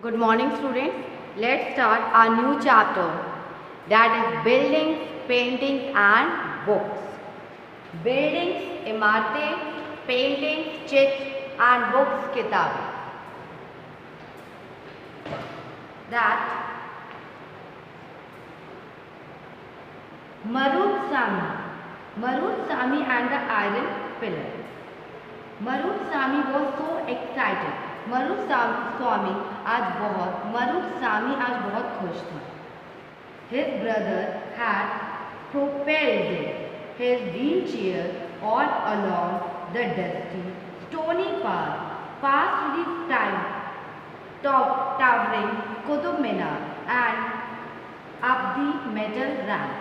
Good morning students. Let's start our new chapter, that is buildings, paintings and books. Buildings, इमारतें, paintings, चित्र and books, किताबें. That Maroothsamy and the Iron Pillar. Maroothsamy was so excited. Maroothsamy आज बहुत खुश था. His brother had propelled his wheelchair all along the dusty, stony path past the towering Qutub Minar and up the metal ramp.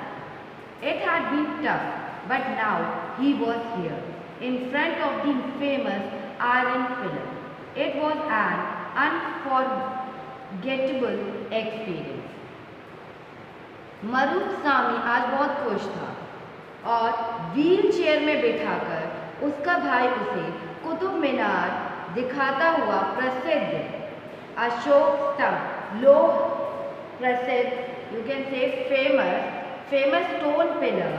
It had been tough, but now he was here, in front of the famous Iron Pillar. It was an unforgettable experience. मरूथसामी आज बहुत खुश था और wheel chair में बिठाकर उसका भाई उसे कुतुब मीनार दिखाता हुआ प्रसिद्ध अशोक स्तंभ, लोह प्रसिद्ध, you can say famous stone pillar,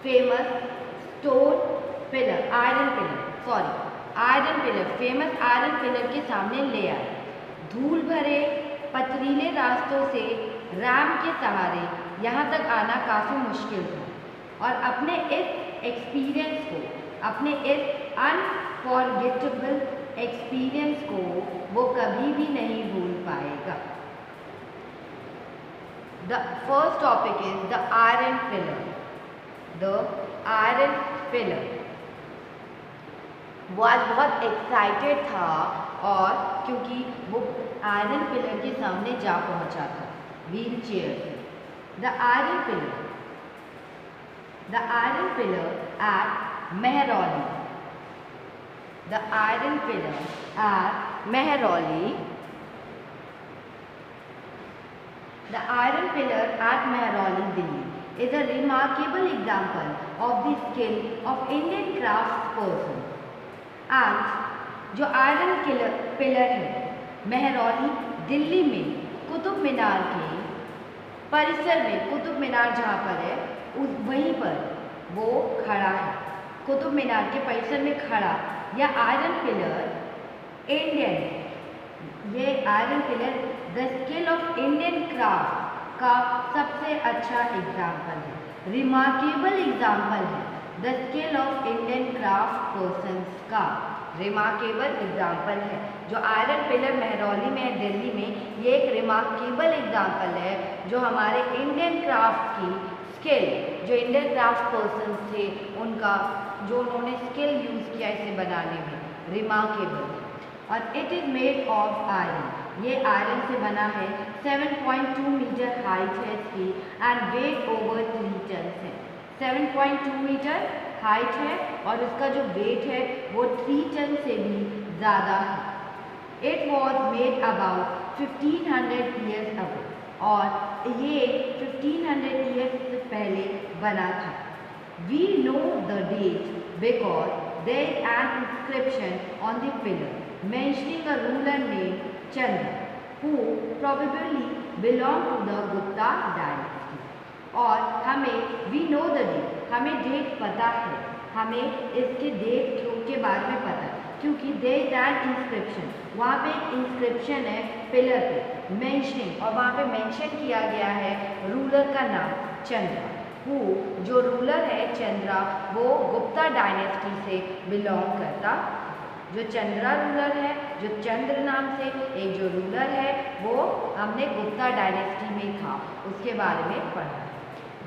famous iron pillar के सामने ले आए. धूल भरे पथरीले रास्तों से रैंप के सहारे यहाँ तक आना काफ़ी मुश्किल था और अपने इस अनफॉरगेटेबल एक्सपीरियंस को वो कभी भी नहीं भूल पाएगा. The first topic is the Iron Pillar. The Iron Pillar. वो आज बहुत एक्साइटेड था और क्योंकि वो आयरन पिलर के सामने जा पहुंचा था व्हील चेयर से. The iron pillar at Mehrauli. The iron pillar at Mehrauli. The Iron Pillar at Mehrauli, Delhi is a remarkable example of the skill of Indian craftsperson. आज जो आयरन पिलर है मेहरौली दिल्ली में कुतुब मीनार के परिसर में, कुतुब मीनार जहाँ पर है वहीं पर वो खड़ा है. कुतुब मीनार के परिसर में खड़ा यह आयरन पिलर ये iron pillar the skill of Indian craft का सबसे अच्छा एग्जाम्पल है, रिमार्केबल एग्जाम्पल है. The skill of Indian craft persons का रिमार्केबल एग्जाम्पल है. जो आयरन पिलर मेहरौली में है दिल्ली में, ये एक रिमार्केबल एग्जाम्पल है जो हमारे इंडियन क्राफ्ट की स्किल, जो इंडियन क्राफ्ट पर्सन्स थे उनका जो उन्होंने स्किल यूज़ किया इसे बनाने में, रिमार्केबल. और it is made of iron. ये आयरन से बना है. 7.2 मीटर हाइट है इसकी एंड वेट ओवर 3 टन है. 7.2 मीटर हाइट है और इसका जो वेट है वो 3 टन से भी ज़्यादा है. It was made about 1500 years ago. और ये 1500 ईयर्स से पहले बना था. We know the date because there is an inscription on the pillar mentioning a ruler named Chandra who probably belonged to the Gupta dynasty. और हमें we know the date, हमें date पता है, हमें इसके डेट के बारे में पता है क्योंकि there is an inscription, वहाँ पे एक इंस्क्रिप्शन है पिलर पे mentioning, और वहाँ पे मेंशन किया गया है रूलर का नाम चंद्रा. जो रूलर है चंद्रा वो गुप्ता डायनेस्टी से बिलोंग करता. जो चंद्रा रूलर है, जो चंद्र नाम से एक जो रूलर है वो हमने गुप्ता डायनेस्टी में था, उसके बारे में पढ़ा.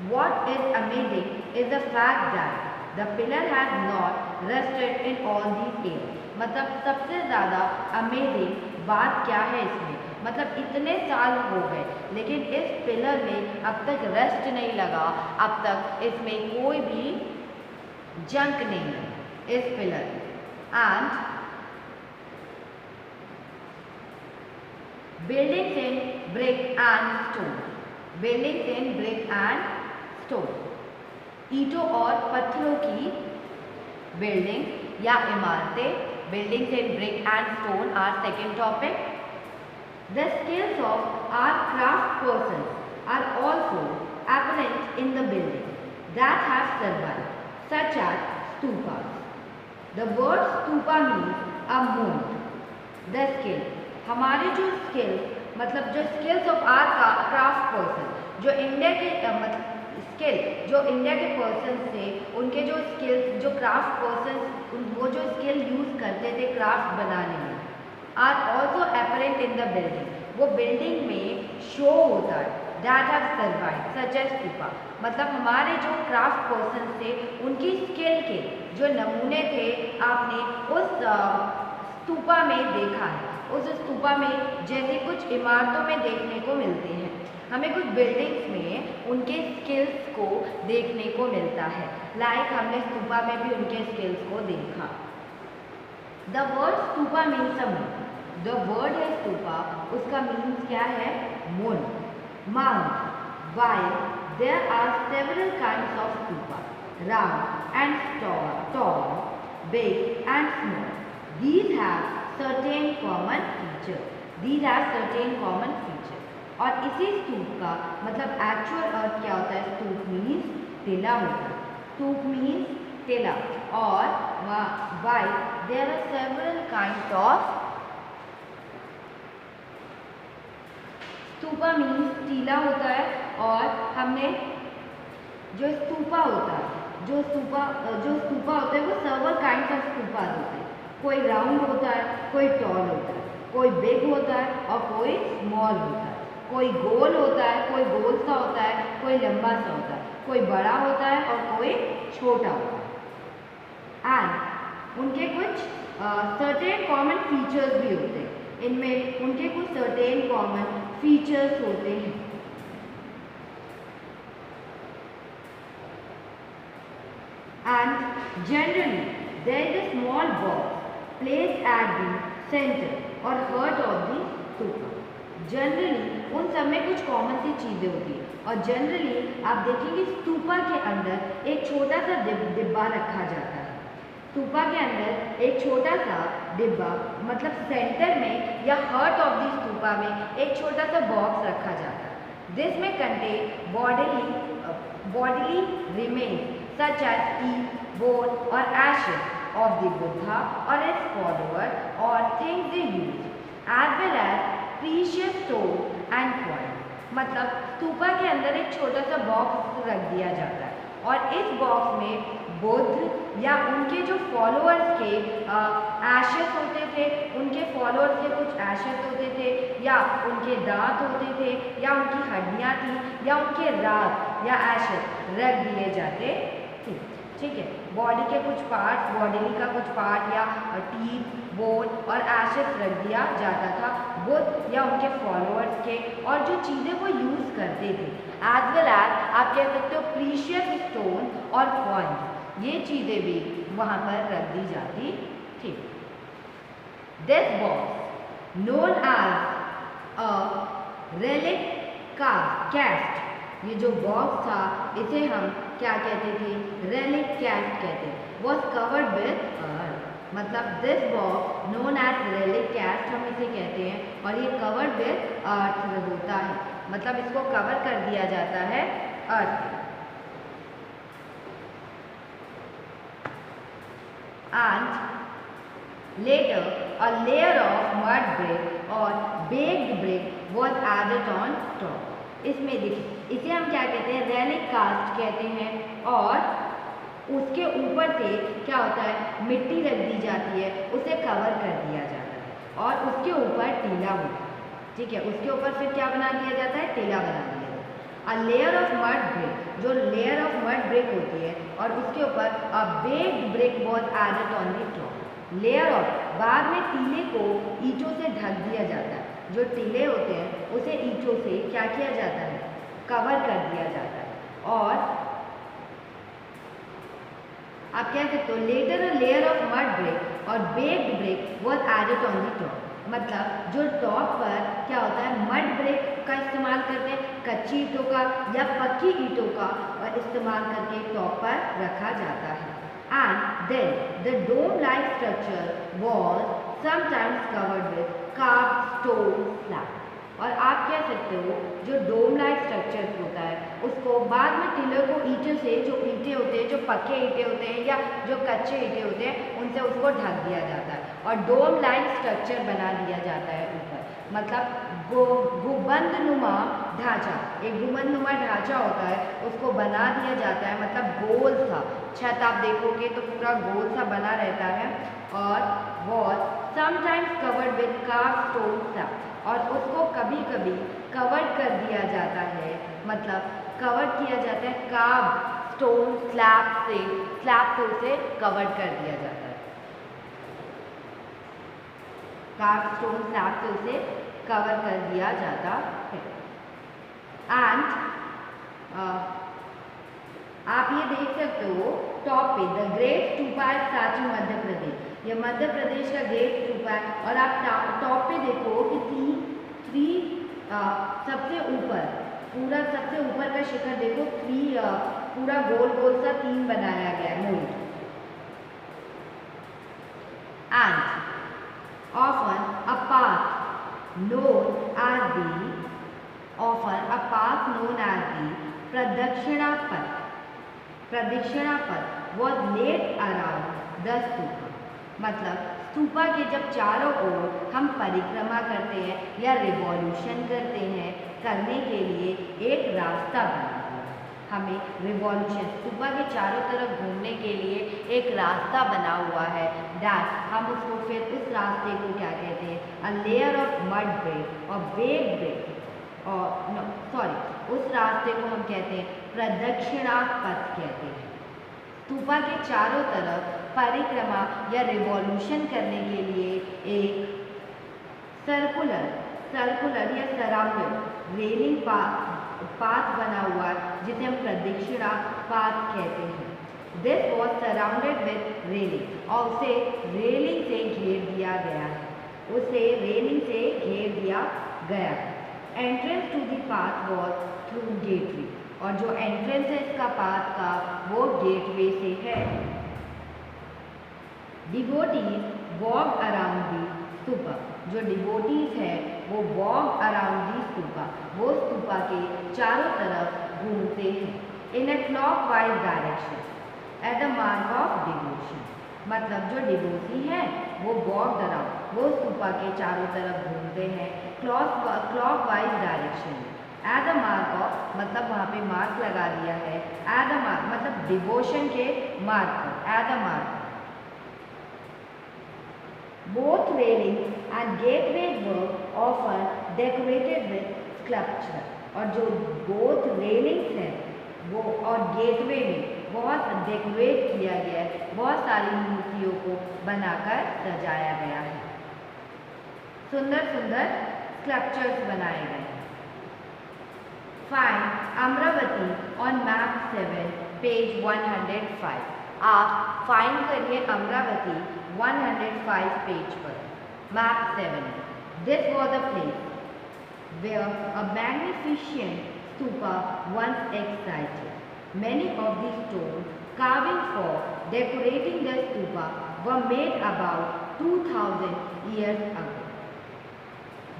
What is amazing is the fact that the pillar has not rusted in all these years. मतलब सबसे ज़्यादा अमेजिंग बात क्या है इसमें, मतलब इतने साल हो गए लेकिन इस पिलर में अब तक रस्ट नहीं लगा, अब तक इसमें कोई भी जंक नहीं है इस pillar. And buildings in brick and stone. ईंटों और पत्थरों की बिल्डिंग या इमारतें buildings in brick and stone, our second topic. The skills of our craft persons are also apparent in the buildings that have survived, such as stupas. The word stupa means a mound. The skill, हमारे जो skills मतलब जो skills of our craft person, जो India के skill जो India के person थे उनके जो स्किल्स जो क्राफ्ट पर्सन वो जो स्किल यूज़ करते थे क्राफ्ट बनाने में are also apparent in the building, वो बिल्डिंग में शो होता है that have survive such as stupa. मतलब हमारे जो क्राफ्ट पर्सन थे उनकी स्किल के जो नमूने थे आपने उस स्तूपा में देखा है। उस स्तूपा में जैसे कुछ इमारतों में देखने को मिलते हैं, हमें कुछ बिल्डिंग्स में उनके स्किल्स को देखने को मिलता है। लाइक हमने स्तूपा में भी उनके स्किल्स को देखा। The word stupa means a moon. The word है स्तूपा, उसका मीन्स क्या है? Moon, mount. While there are several kinds of stupa, round and tall, big and small. These have certain common feature. These have certain common feature. और इसी स्तूप का मतलब actual अर्थ क्या होता है? स्तूप मीन्स टिला होता है। स्तूप मीन्स टिला। और why there are several kinds of stupa means टीला होता है। और हमने जो स्तूपा होता है जो स्तूपा होता है वो सेवरल काइंड्स ऑफ स्तूपा होते हैं। कोई राउंड होता है, कोई टॉल होता है, कोई बिग होता है और कोई स्मॉल होता है। कोई गोल होता है, कोई गोल सा होता है, कोई लंबा सा होता है, कोई बड़ा होता है और कोई छोटा होता है। एंड उनके कुछ सर्टेन कॉमन फीचर्स भी होते हैं। इनमें उनके कुछ सर्टेन कॉमन फीचर्स होते हैं। And generally there is a small box placed at the centre or heart of the stupa. Generally उन सब में कुछ कॉमन सी चीज़ें होती हैं और जनरली आप देखेंगे स्तूपा के अंदर एक छोटा सा डिब्बा रखा जाता है। स्तूपा के अंदर एक छोटा सा डिब्बा मतलब सेंटर में या हर्ट ऑफ द स्तूपा में एक छोटा सा बॉक्स रखा जाता है। दिस में contain bodily remains such as teeth, bone और ashes of the Buddha or its follower or things they use as well as precious stones and coins। मतलब स्तूपा के अंदर एक छोटा सा बॉक्स रख दिया जाता है और इस बॉक्स में बुद्ध या उनके जो फॉलोअर्स के एशेस होते थे, उनके फॉलोअर्स के कुछ एशेस होते थे या उनके दांत होते थे या उनकी हड्डियाँ थी या उनके रात या एशेस रख दिए जाते थे। ठीक है, बॉडी के कुछ पार्ट, बॉडी का कुछ पार्ट या टीथ, बोन और एशेस रख दिया जाता था बुद्ध या उनके फॉलोअर्स के और जो चीज़ें वो यूज़ करते थे। एज वेल एज आप कह सकते हो प्रीशियस स्टोन और कॉइन्स, ये चीज़ें भी वहाँ पर रख दी जाती थी। This box known as a relic cast, ये जो बॉक्स था इसे हम क्या कहते थे? रेलिक कैस्ट कहते हैं। Was covered with earth. मतलब this box known as relic casket हम इसे कहते हैं और ये कवर्ड विद अर्थ होता है, मतलब इसको कवर कर दिया जाता है अर्थ। And later a layer of mud brick और baked brick was added on top. इसमें देखिए इसे हम क्या कहते हैं? रेलिक कास्ट कहते हैं और उसके ऊपर से क्या होता है? मिट्टी रख दी जाती है, उसे कवर कर दिया जाता है और उसके ऊपर टीला होता है। ठीक है, उसके ऊपर फिर क्या बना दिया जाता है? टीला बना दिया जाता है। A layer of mud brick, जो लेयर ऑफ मड ब्रिक होती है और उसके ऊपर a baked brick was added on the top. Layer of, बाद में टीले को ईंटों से ढक दिया जाता है। जो टीले होते हैं उसे ईंटों से क्या किया जाता है? कवर कर दिया जाता है। और आप कह सकते हो later a layer of mud brick और baked brick was added on the top. मतलब जो टॉप पर क्या होता है? मड ब्रिक का इस्तेमाल करते हैं, कच्ची ईंटों का या पक्की ईंटों का इस्तेमाल करके टॉप पर रखा जाता है। and then the dome-like structure was sometimes covered with carved stone slab. और आप कह सकते हो जो डोम लाइक स्ट्रक्चर होता है उसको बाद में टिलर को ईंटों से, जो ईंटें होते हैं, जो पक्के ईंटें होते हैं या जो कच्चे ईंटें होते हैं, उनसे उसको ढक दिया जाता है और डोम लाइक स्ट्रक्चर बना दिया जाता है ऊपर। मतलब गुंबदनुमा ढांचा, एक गुंबदनुमा ढांचा होता है, उसको बना दिया जाता है। मतलब गोल सा छत आप देखोगे तो पूरा गोल सा बना रहता है और wall sometimes covered with carved stone slab, और उसको कभी कभी कवर कर दिया जाता है। मतलब कवर किया जाता है कार्व्ड स्टोन स्लैब से उसे कवर कर दिया जाता है। कार्व्ड स्टोन स्लैब से उसे कवर कर दिया जाता है। एंड आप ये देख सकते हो टॉप पे the great stupa statue Madhya Pradesh, ये मध्य प्रदेश का ग्रेट स्तूपा है। और आप टॉप पे देखो कि सबसे ऊपर, पूरा सबसे ऊपर का शिखर देखो, पूरा गोल गोल सा 3 बनाया गया है mould. And often a path known as the प्रदक्षिणा पथ was laid around the stupa। मतलब स्तूपा के जब चारों ओर हम परिक्रमा करते हैं या रिवॉल्यूशन करते हैं, करने के लिए एक रास्ता बना हुआ है। हमें रिवॉल्यूशन, स्तूपा के चारों तरफ घूमने के लिए एक रास्ता बना हुआ है। दैट हम उसको फिर उस रास्ते को क्या कहते हैं? A layer of mud brick और बेक ब्रेक, और उस रास्ते को हम कहते हैं प्रदक्षिणा पथ कहते हैं। स्तूपा के चारों तरफ परिक्रमा या रिवॉल्यूशन करने के लिए एक सर्कुलर या सराउंडेड रेलिंग पाथ बना हुआ जिसे हम प्रदक्षिणा पाथ कहते हैं। This was surrounded with railing, और उसे रेलिंग से घेर दिया गया। Entrance to the path was through gateway, और जो एंट्रेंस है इसका पाथ का वो गेटवे से है। Devotees walk around the stupa, जो डिवोटीज है वो वॉक अराउंड दी स्तूपा, वो स्तूपा के चारों तरफ घूमते हैं। In a clockwise direction as a mark of devotion. मतलब जो डिवोटी है वो वॉक अराउंड, वो स्तूपा के चारों तरफ घूमते हैं क्लॉकवाइज डायरेक्शन में। एज अ मार्क ऑफ, मतलब वहाँ पे मार्क लगा दिया है। एज अ मार्क मतलब डिवोशन के मार्क पर, as a mark. Both railings and gateways were often decorated with sculpture, और जो both railings है वो और गेटवे में बहुत डेकोरेट किया गया है, बहुत सारी मूर्तियों को बनाकर सजाया गया है। सुंदर सुंदर स्कल्पचर्स बनाए गए हैं। Find Amravati on map 7 page 105। आप फाइंड करिए अमरावती 105 पेज पर, map 7। This was a place where a magnificent stupa once existed. Many of the stone carvings for decorating the stupa were made about 2000 years ago.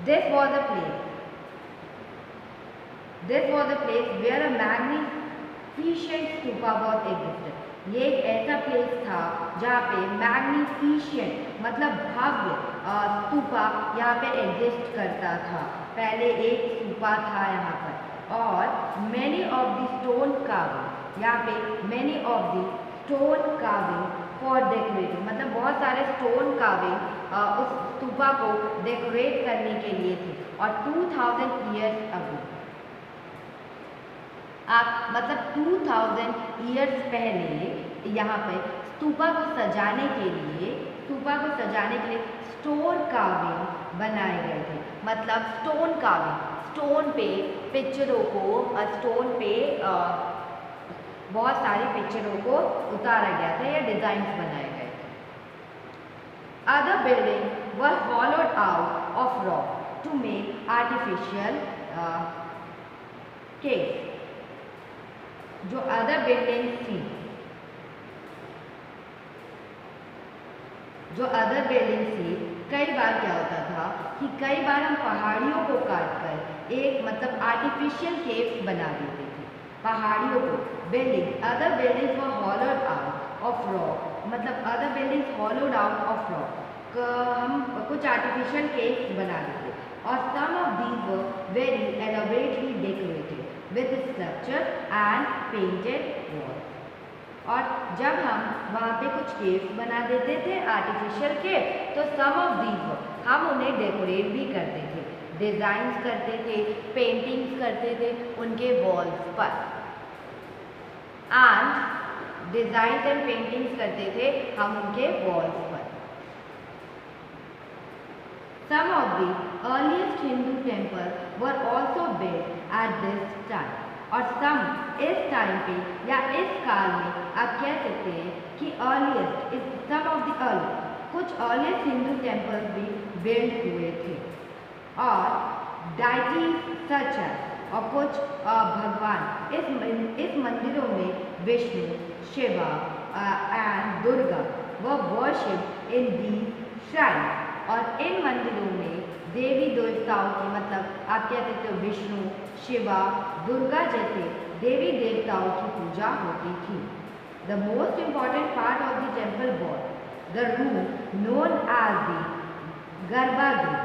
This was a place where a magnificent stupa was existed. ये एक ऐसा place था जहाँ पे मैग्निफिशिएंट मतलब भव्य स्तूपा यहाँ पे exist करता था। पहले एक स्तूपा था यहाँ पर, और many of the stone carving, यहाँ पे many of the stone carving for decorating, मतलब बहुत सारे स्टोन कार्विंग उस स्तूपा को डेकोरेट करने के लिए थे। और 2000 ईयर्स अगो, आप मतलब 2000 ईयर्स पहले यहाँ पे स्तूपा को सजाने के लिए स्टोन कार्विंग बनाए गए थे। मतलब स्टोन कार्विंग, स्टोन पे पिक्चरों को, स्टोन पे बहुत सारी पिक्चरों को उतारा गया था या डिजाइन्स बनाए गए थे। Other building were hollowed out of rock to make artificial caves. जो अदर बिल्डिंग्स थी जो अदर बिल्डिंग थी, कई बार क्या होता था कि कई बार हम पहाड़ियों को काट कर एक मतलब आर्टिफिशियल केव्स बना देते थे। पहाड़ियों को building other buildings were hollowed out of rock, मतलब other buildings hollowed out of rock, हम कुछ आर्टिफिशियल केव्स बना देते और some of these were very elaborately decorated with structure and painted walls. और जब हम वहाँ पे कुछ केव्स बना देते थे आर्टिफिशियल केव, तो सम ऑफ दीज हम उन्हें डेकोरेट भी करते थे, डिज़ाइंस करते थे, पेंटिंग्स करते थे उनके वॉल्स पर, एंड डिज़ाइंस एंड पेंटिंग्स करते थे हम उनके वॉल्स पर। Some of the earliest Hindu temples were also built at this time. और some इस टाइम पे या इस काल में आप कह सकते हैं कि अर्लीस्ट इस सम ऑफ द अर्ली कुछ अर्लीस्ट हिंदू टेम्पल्स भी बिल्ड हुए थे। और डाइटी सच है और कुछ भगवान इस मंदिरों में विष्णु, शिवा एंड दुर्गा व वर्शिप इन दी श्राइन। और इन मंदिरों में देवी देवताओं की मतलब आप कह सकते हो विष्णु, शिवा, दुर्गा जैसे देवी देवताओं की पूजा होती थी। The most important part of the temple was the room known as the garbhagriha,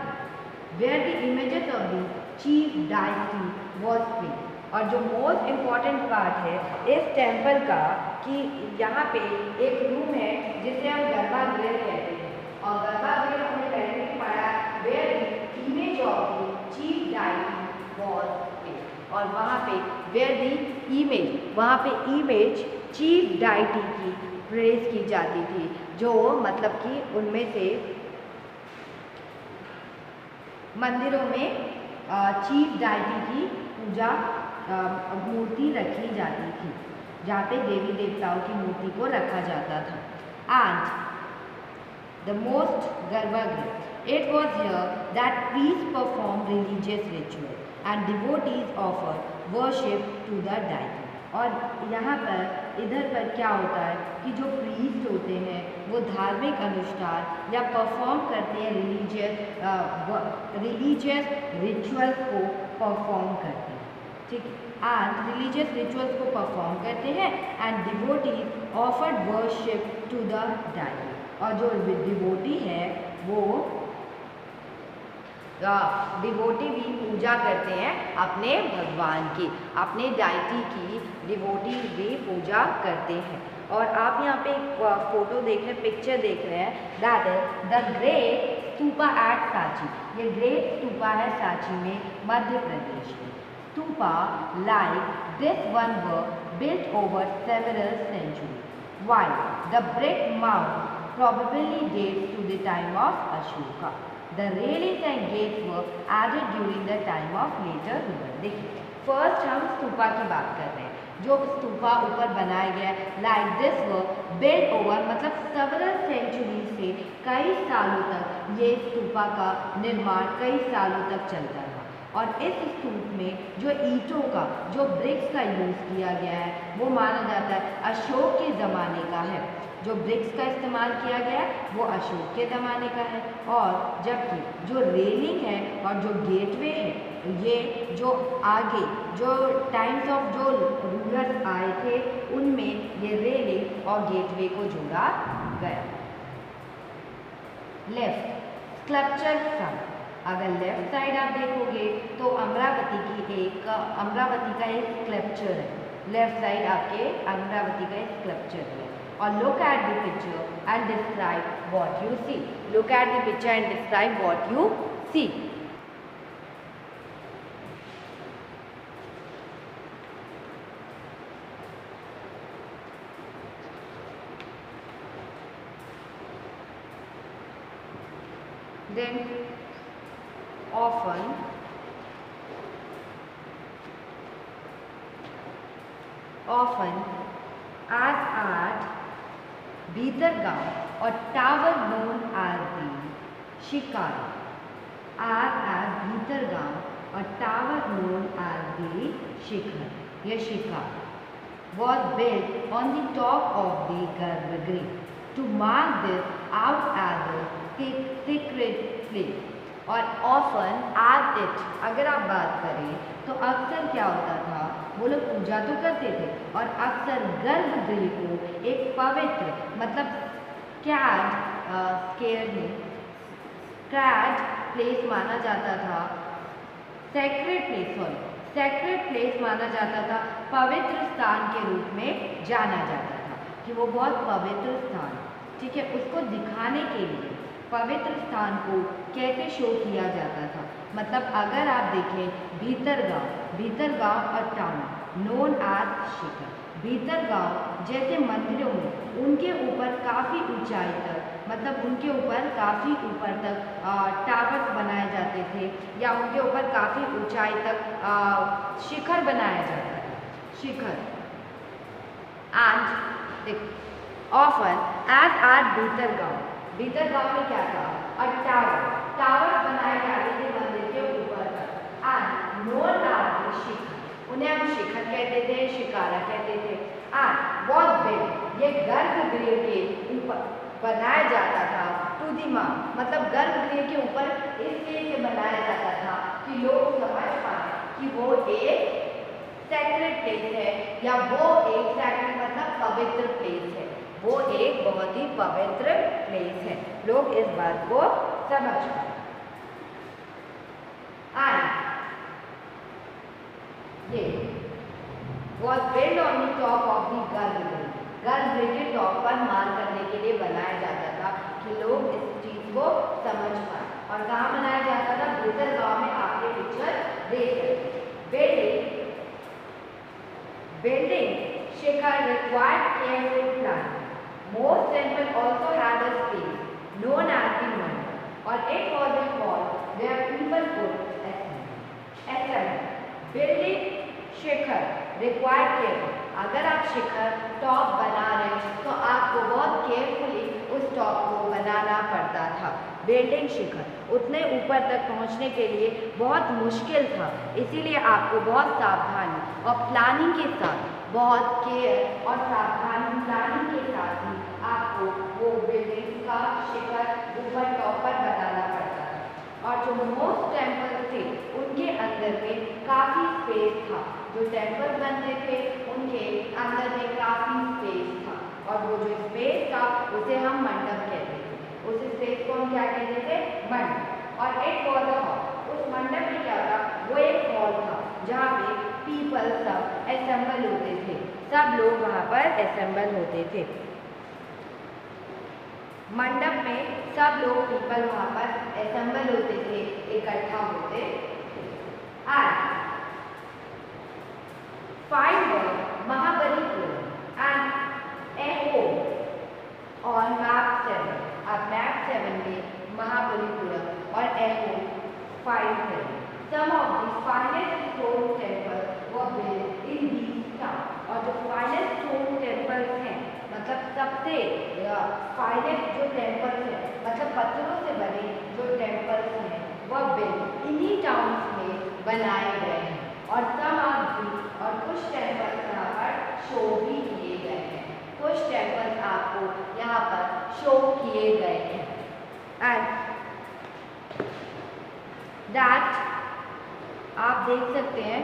where the images of the chief deity was placed. और जो मोस्ट इम्पॉर्टेंट पार्ट है इस टेम्पल का कि यहाँ पे एक रूम है जिसे हम गर्भागृह कहते हैं, और गर्भागृह हमने पहले भी पढ़ा where the image of the chief deity was placed. और वहाँ पे वेयर द इमेज, वहाँ पे इमेज चीफ डायटी की प्रेज की जाती थी, जो मतलब कि उनमें से मंदिरों में चीफ डायटी की पूजा मूर्ति रखी जाती थी, जहाँ पे देवी देवताओं की मूर्ति को रखा जाता था। And the most garbhagriha, it was here that priests performed religious rituals and devotees offered worship to the deity। और यहाँ पर इधर पर क्या होता है कि जो प्रीस्ट होते हैं वो धार्मिक अनुष्ठान या परफॉर्म करते हैं, रिलीजियस रिचुअल्स को परफॉर्म करते हैं, ठीक है, एंड रिलीजियस रिचुअल्स को परफॉर्म करते हैं and devotees offered worship to the deity. और जो डिवोटी है वो डिवोटी भी पूजा करते हैं अपने भगवान की, अपने डायटी की डिवोटी भी पूजा करते हैं। और आप यहाँ पे एक फोटो देख रहे हैं, पिक्चर देख रहे हैं, that is the great stupa at Sanchi. ये ग्रेट स्तूपा है सांची में, मध्य प्रदेश में। Stupa like this one were built over several century, while the brick mound probably dates to the time of Ashoka. The railings and gates were added during the time of later ruler। देखिए first हम स्तूपा की बात कर रहे हैं, जो स्तूपा ऊपर बनाया गया like this were built over, मतलब सेवरल सेंचुरी से कई सालों तक ये स्तूपा का निर्माण कई सालों तक चलता रहा। और इस स्तूप में जो ईंटों का, जो ब्रिक्स का यूज़ किया गया है वो माना जाता है अशोक के ज़माने का है। जो ब्रिक्स का इस्तेमाल किया गया वो अशोक के ज़माने का है। और जबकि जो रेलिंग है और जो गेटवे है ये जो आगे जो टाइम्स ऑफ जो रूलर्स आए थे उनमें ये रेलिंग और गेटवे को जोड़ा गया। लेफ्ट स्कल्पचर फ्रंट, अगर लेफ्ट साइड आप देखोगे तो अमरावती का एक स्कल्पचर है। लेफ्ट साइड आपके अमरावती का एक स्कल्पचर है। और look at the picture and describe what you see. Look at the picture and describe what you see. Then often as at Bhitargaon, a tower known as the Shikara, as at Bhitargaon, a tower known as the Shikar, was built on the top of the Garbhagriha. To mark this, out as a sacred place और often as it, अगर आप बात करें तो अक्सर क्या होता था, वो लोग पूजा तो करते थे और अक्सर गर्भगृह को एक पवित्र मतलब स्कैर्ड प्लेस माना जाता था, सेक्रेड प्लेस माना जाता था, पवित्र स्थान के रूप में जाना जाता था कि वो बहुत पवित्र स्थान, ठीक है, उसको दिखाने के लिए पवित्र स्थान को कैसे शो किया जाता था। मतलब अगर आप देखें भीतरगांव और टाउन नोन एज शिखर, भीतरगांव जैसे मंदिरों में उनके ऊपर काफ़ी ऊंचाई तक मतलब उनके ऊपर काफ़ी ऊपर तक टावर्स बनाए जाते थे या उनके ऊपर काफ़ी ऊंचाई तक शिखर बनाया जाता था, शिखर। And often as at Bhitargaon में क्या था, और टावर बनाए जाते थे मंदिर के ऊपर तक। एंड नोन एज शिखर, उन्हें हम शिखर कहते थे, शिकारा कहते थे। एंड बहुत बिग, ये गर्भगृह के ऊपर बनाया जाता था टू दी माउंट, मतलब गर्भगृह के ऊपर इसलिए से बनाया जाता था कि लोग समझ पाए कि वो एक सैक्रेड प्लेस है या वो एक सैक्रेड मतलब पवित्र प्लेस है, वो एक बहुत ही पवित्र प्लेस है, लोग इस बात को समझ पाए। ये was built on the top of the गर्भगृह के टॉप पर मार करने के लिए बनाया जाता था कि लोग इस चीज को समझ पाए। और कहाँ बनाया जाता था, भीतरगांव में आपके पिक्चर देख सकते। Building Shikhar required careful planning. Most temples also had a space known as the mandap, or it was a hall where people could assemble. Building Shikhar required careful. अगर आप शिखर टॉप बना रहे तो आपको बहुत केयरफुली उस टॉप को बनाना पड़ता था। बिल्डिंग शिखर उतने ऊपर तक पहुंचने के लिए बहुत मुश्किल था, इसीलिए आपको बहुत सावधानी और प्लानिंग के साथ, बहुत केयर और सावधानी प्लानिंग के साथ ही आपको वो बिल्डिंग का शिखर ऊपर टॉप पर बनाना पड़ता था। और जो मोस्ट टेम्पल थे उनके अंदर में काफ़ी स्पेस था, जो टेम्पल बनते थे उनके अंदर में काफ़ी स्पेस था, और वो जो स्पेस था उसे हम मंडप कहते थे, उस स्पेस को हम क्या कहते थे, मंडप। और एक वॉज अ हॉल, उस मंडप में क्या था, वो एक हॉल था जहाँ पे पीपल सब असेंबल होते थे, सब लोग वहाँ पर असेंबल होते थे। मंडप में सब लोग पीपल वहाँ पर असेंबल होते थे, इकट्ठा होते थे। फाइंड महाबलीपुरम एंड एहो on map 7, अब मैप 7 में महाबलीपुरम और एहो फाइंड करें। Some of the finest stone temples were built in these towns, और जो finest stone temples हैं, मतलब सबसे फाइनेस्ट जो टेम्पल्स हैं, मतलब पत्थरों से बने जो टेम्पल्स हैं, वह बिल्ड इन्हीं टाउन्स में बनाए गए हैं। और और कुछ टेम्पल्स यहाँ पर शो भी किए गए हैं, कुछ टेम्पल्स आपको यहाँ पर शो किए गए हैं। एंड दैट आप देख सकते हैं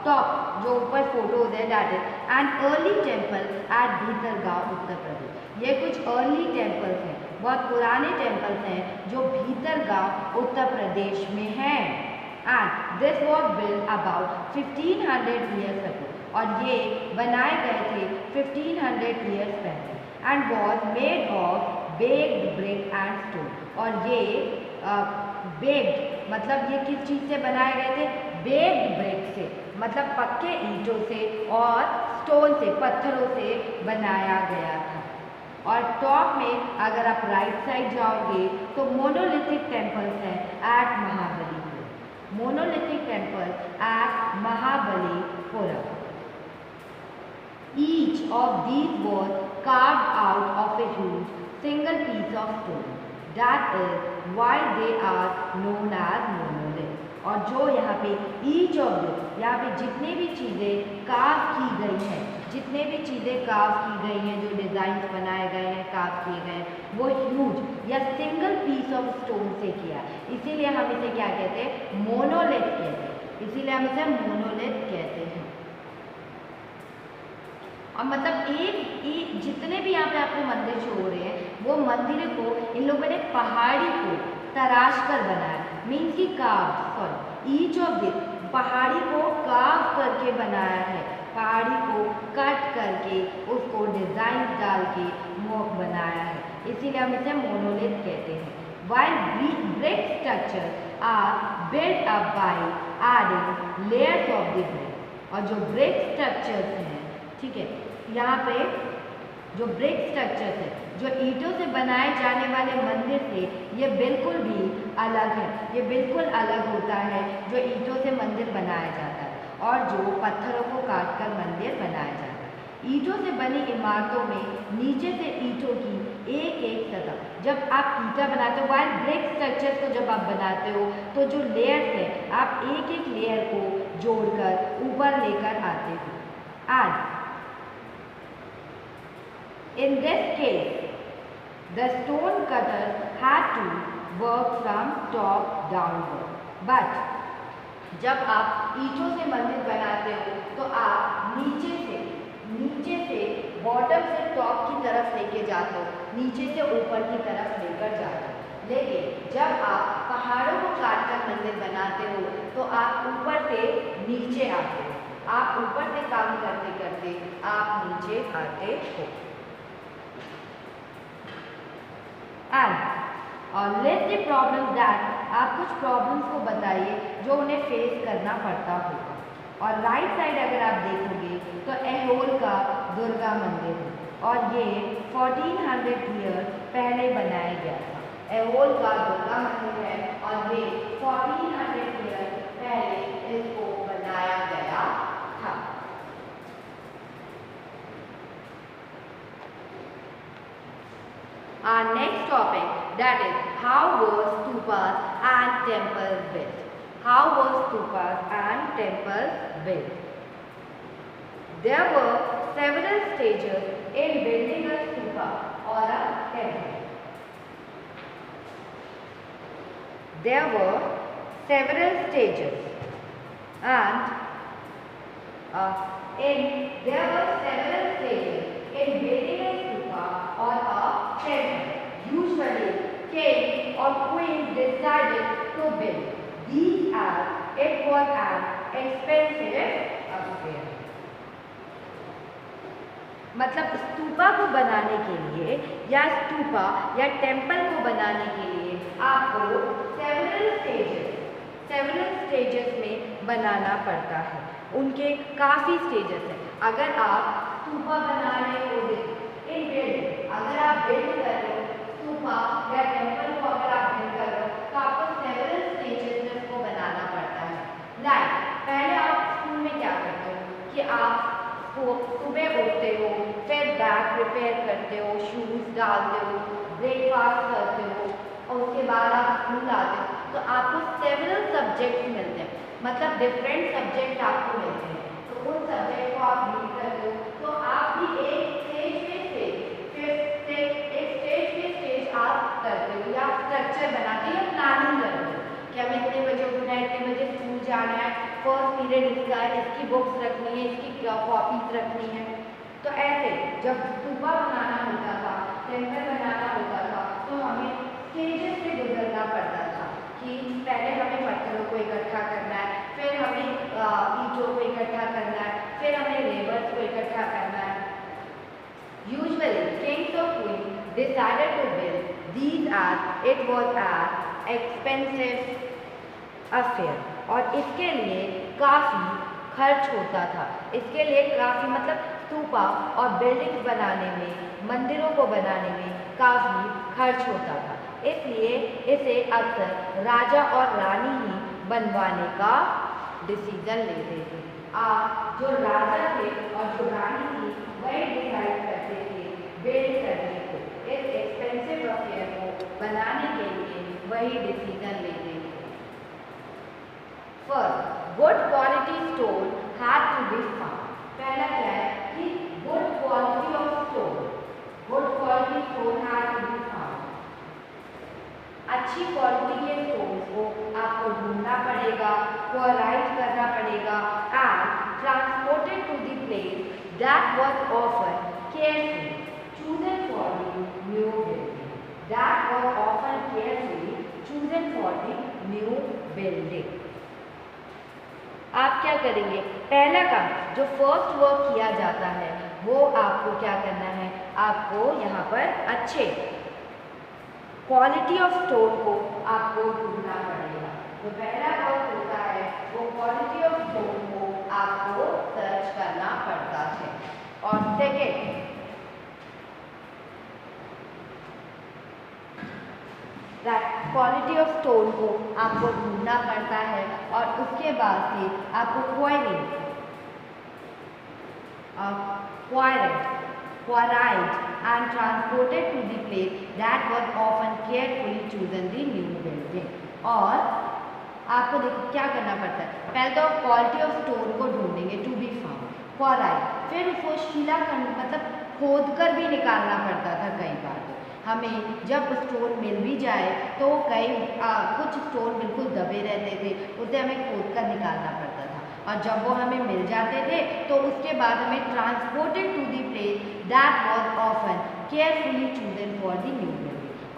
टॉप जो ऊपर फोटोज है, that is an early temple at Bhitargaon Uttar Pradesh. ये कुछ अर्ली टेम्पल्स हैं, बहुत पुराने टेम्पल्स हैं जो भीतरगांव उत्तर प्रदेश में हैं। And this was build about 1500 years ago, और ये बनाए गए थे 1500 ईयर्स पहले। And was made of baked brick and stone, और ये बेक्ड मतलब ये किस चीज़ से बनाए गए थे, बेक्ड ब्रिक से, मतलब पक्के ईंटों से और स्टोन से, पत्थरों से बनाया गया था। और टॉप में अगर आप राइट साइड जाओगे तो मोनोलिथिक टेम्पल्स हैं at Mahabalipuram, monolithic temple at Mahabalipuram. Each of these was carved out of a huge single piece of stone, that is why they are known as monolith। और जो यहाँ पे ईच ऑफ दिस, यहाँ पे जितने भी चीज़ें कार्व की गई हैं, जितने भी चीज़ें कार्व की गई हैं, जो डिज़ाइन बनाए गए हैं, कार्व किए गए हैं, वो ह्यूज या सिंगल पीस ऑफ स्टोन से किया, इसीलिए हम इसे क्या कहते हैं, मोनोलिथ कहते हैं, इसीलिए हम इसे मोनोलिथ कहते हैं। और मतलब एक जितने भी यहाँ पे आपको मंदिर शो हो रहे हैं, वो मंदिर को इन लोगों ने पहाड़ी को तराश कर बनाया, मीन्स की ईच ऑफ दिस पहाड़ी को कार्व करके बनाया है, पहाड़ी को कट करके उसको डिजाइन डाल के मोक बनाया है, इसीलिए हम इसे मोनोलिथ कहते हैं। While brick structures are built up by adding layers of the brick, और जो brick structures हैं, ठीक है, यहाँ पे जो ब्रिक स्ट्रक्चर्स है, जो ईंटों से बनाए जाने वाले मंदिर से ये बिल्कुल भी अलग है, ये बिल्कुल अलग होता है जो ईंटों से मंदिर बनाया जाता है और जो पत्थरों को काटकर मंदिर बनाया जाता है। ईंटों से बनी इमारतों में नीचे से ईंटों की एक एक सतह, जब आप ईंटा बनाते हो, वाइल ब्रिक स्ट्रक्चर्स को जब आप बनाते हो तो जो लेयर्स है, आप एक एक लेयर को जोड़कर ऊपर लेकर आते हो। And in this case, the stone cutters had to work from top downward. But जब आप ईंटों से मंदिर बनाते हो तो आप नीचे से बॉटम से टॉप की तरफ लेके जाते हो, नीचे से ऊपर की तरफ लेकर जाते हो। लेकिन जब आप पहाड़ों को काटकर मंदिर बनाते हो तो आप ऊपर से नीचे आते हो, आप ऊपर से काम करते करते आप नीचे आते हो। और लेट्स सी प्रॉब्लम्स दैट, आप कुछ प्रॉब्लम्स को बताइए जो उन्हें फेस करना पड़ता होगा। और राइट साइड अगर आप देखोगे तो ऐहोल का दुर्गा मंदिर है और ये 1400 ईयर पहले बनाया गया था। ऐहोल का दुर्गा मंदिर है और ये 1400 ईयर पहले इसको बनाया गया था। Our next topic, that is how were stupas and temples built? How were stupas and temples built? There were several stages in building a stupa or a temple. There were several stages and there were several stages in building a stupa or a temple. Usually, king or queen decided to build these as it was an expensive affair. मतलब स्तूपा को बनाने के लिए या स्तूपा या temple को बनाने के लिए आपको सेवरल स्टेजेस में बनाना पड़ता है। उनके काफ़ी स्टेजेस हैं। अगर आप स्तूपा बना रहे हो, अगर आप बिल्ड कर रहे हो स्तूपा या टेम्पल को, अगर आप बिल्ड कर रहे हो तो आपको सेवरल स्टेजेस में उसको बनाना पड़ता है। लाइक पहले आप स्कूल में क्या करते हो कि आप सुबह उठते हो, फिर बैग प्रिपेयर करते हो, शूज़ डालते हो, ब्रेकफास्ट करते हो और उसके बाद आप स्कूल आते हो तो आपको सेवरल सब्जेक्ट्स मिलते हैं, मतलब डिफरेंट सब्जेक्ट आपको मिलते हैं। तो उन सब्जेक्ट को आप रीड करते हो तो आप भी एक स्टेज आप करते हो या स्ट्रक्चर बनाते हो या प्लानिंग करते हो कि हमें इतने बजे उठना है, इतने बजे स्कूल जाना है, फर्स्ट पीरियड इसका है, इसकी बुक्स रखनी है, इसकी कॉपीज रखनी है। तो ऐसे जब स्तूपा बनाना होता था, टेम्पल बनाना होता था तो हमें स्टेजेस से गुजरना पड़ता था कि पहले हमें पत्थरों को इकट्ठा करना है, फिर हमें ईंटों को इकट्ठा करना है, फिर हमें लेबर्स को इकट्ठा करना है। Usually, kings or queens decided to build these as it was an expensive affair और इसके लिए काफ़ी खर्च होता था। इसके लिए काफ़ी मतलब स्तूपा और बिल्डिंग्स बनाने में, मंदिरों को बनाने में काफ़ी खर्च होता था, इसलिए इसे अक्सर राजा और रानी ही बनवाने का डिसीजन लेते थे। जो राजा थे और जो रानी थी वही डिसाइड करते थे बिल्ड करने को, इस एक्सपेंसिव अफेयर को बनाने के लिए वही डिसीजन लेते थे। First, good quality stone had to be found. पहला क्या है कि good quality of stone, good quality stone had to be found. अच्छी क्वालिटी के स्टोन को आपको ढूंढना पड़ेगा, क्वाराइट करना पड़ेगा and transported to the place that was often carefully chosen for the new building, that was often carefully chosen for the new building। आप क्या करेंगे, पहला काम जो फर्स्ट वर्क किया जाता है वो आपको क्या करना है, आपको यहाँ पर अच्छे क्वालिटी ऑफ स्टोन को आपको ढूंढना पड़ेगा। तो पहला वर्क होता है वो क्वालिटी ऑफ स्टोन को आपको सर्च करना पड़ता है। और सेकेंड, क्वालिटी ऑफ स्टोन को आपको ढूंढना पड़ता है और उसके बाद से आपको quarried and transported to the place that was often carefully chosen the new building। और आपको देखो क्या करना पड़ता है, पहले तो क्वालिटी ऑफ स्टोन को ढूंढेंगे टू बी फाउंड, क्वाराइड, फिर उसको शिलाखंड मतलब खोद कर भी निकालना पड़ता था। कई बार तो हमें जब स्टोन मिल भी जाए तो कुछ स्टोन बिल्कुल दबे रहते थे, उसे हमें खोद कर निकालना पड़ता था। और जब वो हमें मिल जाते थे तो उसके बाद हमें transported to the place that was often carefully chosen for the new building.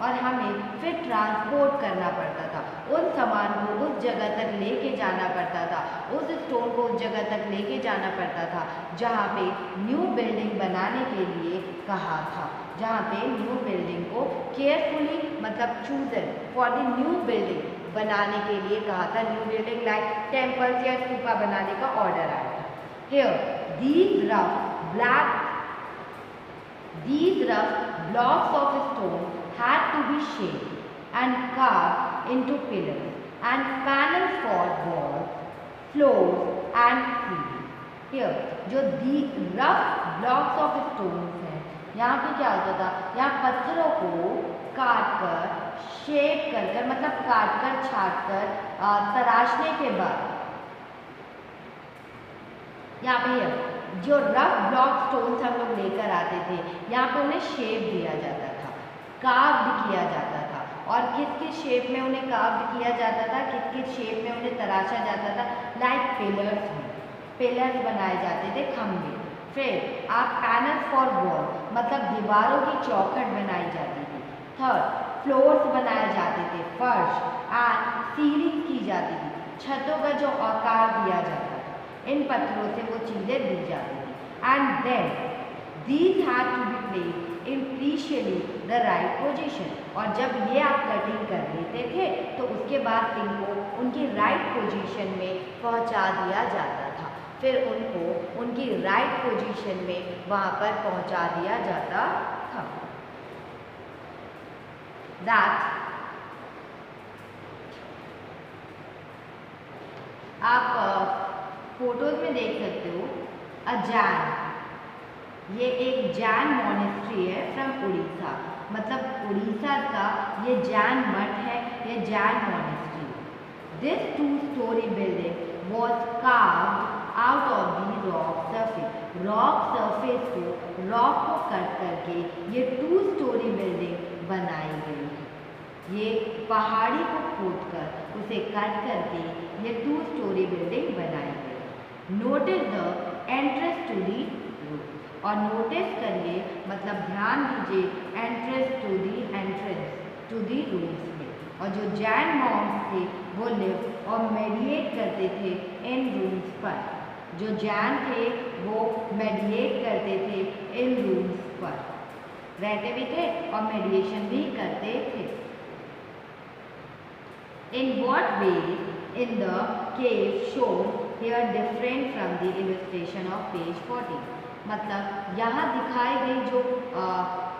और हमें फिर ट्रांसपोर्ट करना पड़ता था, उन सामान को उस जगह तक लेके जाना पड़ता था, उस स्टोन को उस जगह तक लेके जाना पड़ता था जहाँ पे न्यू बिल्डिंग बनाने के लिए कहा था, जहाँ पे न्यू बिल्डिंग को केयरफुली मतलब chosen for the new building बनाने के लिए कहा था। न्यू बिल्डिंग लाइक टेम्पल्स या स्तूपा बनाने का ऑर्डर आया था। Here these rough blocks of stone had to be shaped and carved into pillars and panels for walls, floors and ceiling। Here जो rough blocks of stones हैं, यहाँ पे क्या होता था, यहाँ पत्थरों को काट कर शेप कर मतलब काट कर छाट कर तराशने के बाद यहाँ पे जो रफ ब्लॉक स्टोन्स हम लोग लेकर आते थे यहाँ पे उन्हें शेप दिया जाता था, कार्व्ड किया जाता था। और किस किस शेप में उन्हें कार्व्ड किया जाता था, किस किस शेप में उन्हें तराशा जाता था, लाइक पिलर्स बनाए जाते थे, खंभे। फिर आप पैनल फॉर वॉल मतलब दीवारों की चौखट बनाई जाती थी। थर्ड, फ्लोर्स बनाए जाते थे, फर्श एंड सीलिंग की जाती थी, छतों का जो आकार दिया जाता था, इन पत्थरों से वो चीज़ें दी जाती थी। And then these had to be placed in preciously the right position. और जब ये आप कटिंग कर लेते थे तो उसके बाद इनको उनकी राइट पोजीशन में पहुंचा दिया जाता था, फिर उनको उनकी राइट पोजीशन में वहाँ पर पहुंचा दिया जाता था। दैट आप फोटोज में देख सकते हो अजान, ये एक जैन मॉनेस्ट्री है फ्रॉम उड़ीसा, मतलब उड़ीसा का ये जैन मठ है, ये Jain monastery. This 2-story building was carved out of the rock surface. Rock surface को रॉक को कट करके ये 2-story बिल्डिंग बनाई गई है। ये पहाड़ी को खोद कर उसे कट करके ये 2-story बिल्डिंग बनाई गई। Notice the entrance to the roof, और नोटिस करिए मतलब ध्यान दीजिए एंट्रेंस टू दी रूफ्स में। और जो जैन मॉन्क्स थे वो लिव और मेडिटेट करते थे इन रूम्स पर, जो जैन थे वो मेडिटेट करते थे इन रूम्स पर, रहते भी थे और मेडिटेशन भी करते थे। In what way in the cave shown here different from the illustration of page 14। मतलब यहाँ दिखाई गई जो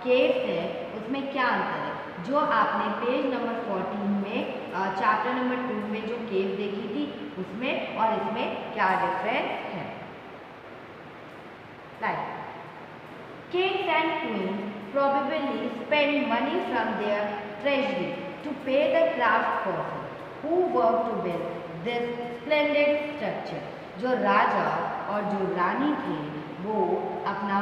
केव्स है उसमें क्या अंतर है, जो आपने पेज नंबर 14 में चैप्टर नंबर 2 में जो केव देखी थी उसमें और इसमें क्या डिफरेंस है। Like Kings and queen's probably spend money from their treasury to pay the craft person who worked to build this splendid structure. जो राजा और जो रानी थे वो अपना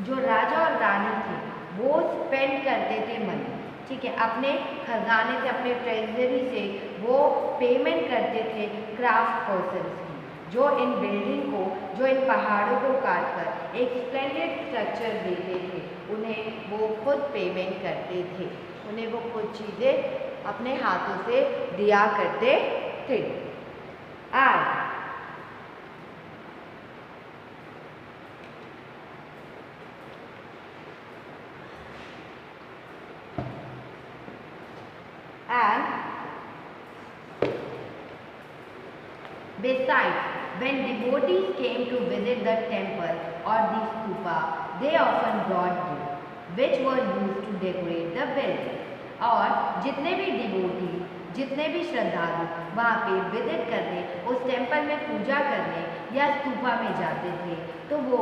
जो राजा और रानी थे वो स्पेंड करते थे मनी, ठीक है, अपने खजाने से, अपने ट्रेजरी से वो पेमेंट करते थे क्राफ्ट पर्सन्स की, जो इन बिल्डिंग को, जो इन पहाड़ों को काट कर एक स्प्लेंडेड स्ट्रक्चर देते थे, उन्हें वो खुद पेमेंट करते थे, उन्हें वो खुद चीज़ें अपने हाथों से दिया करते थे। And besides, when devotees came to visit the temple or the stupa, they often brought gifts, which were used to decorate the building. और जितने भी डिवोटी, जितने भी श्रद्धालु वहाँ पे विजिट करने, उस टेम्पल में पूजा करने या स्तूपा में जाते थे, तो वो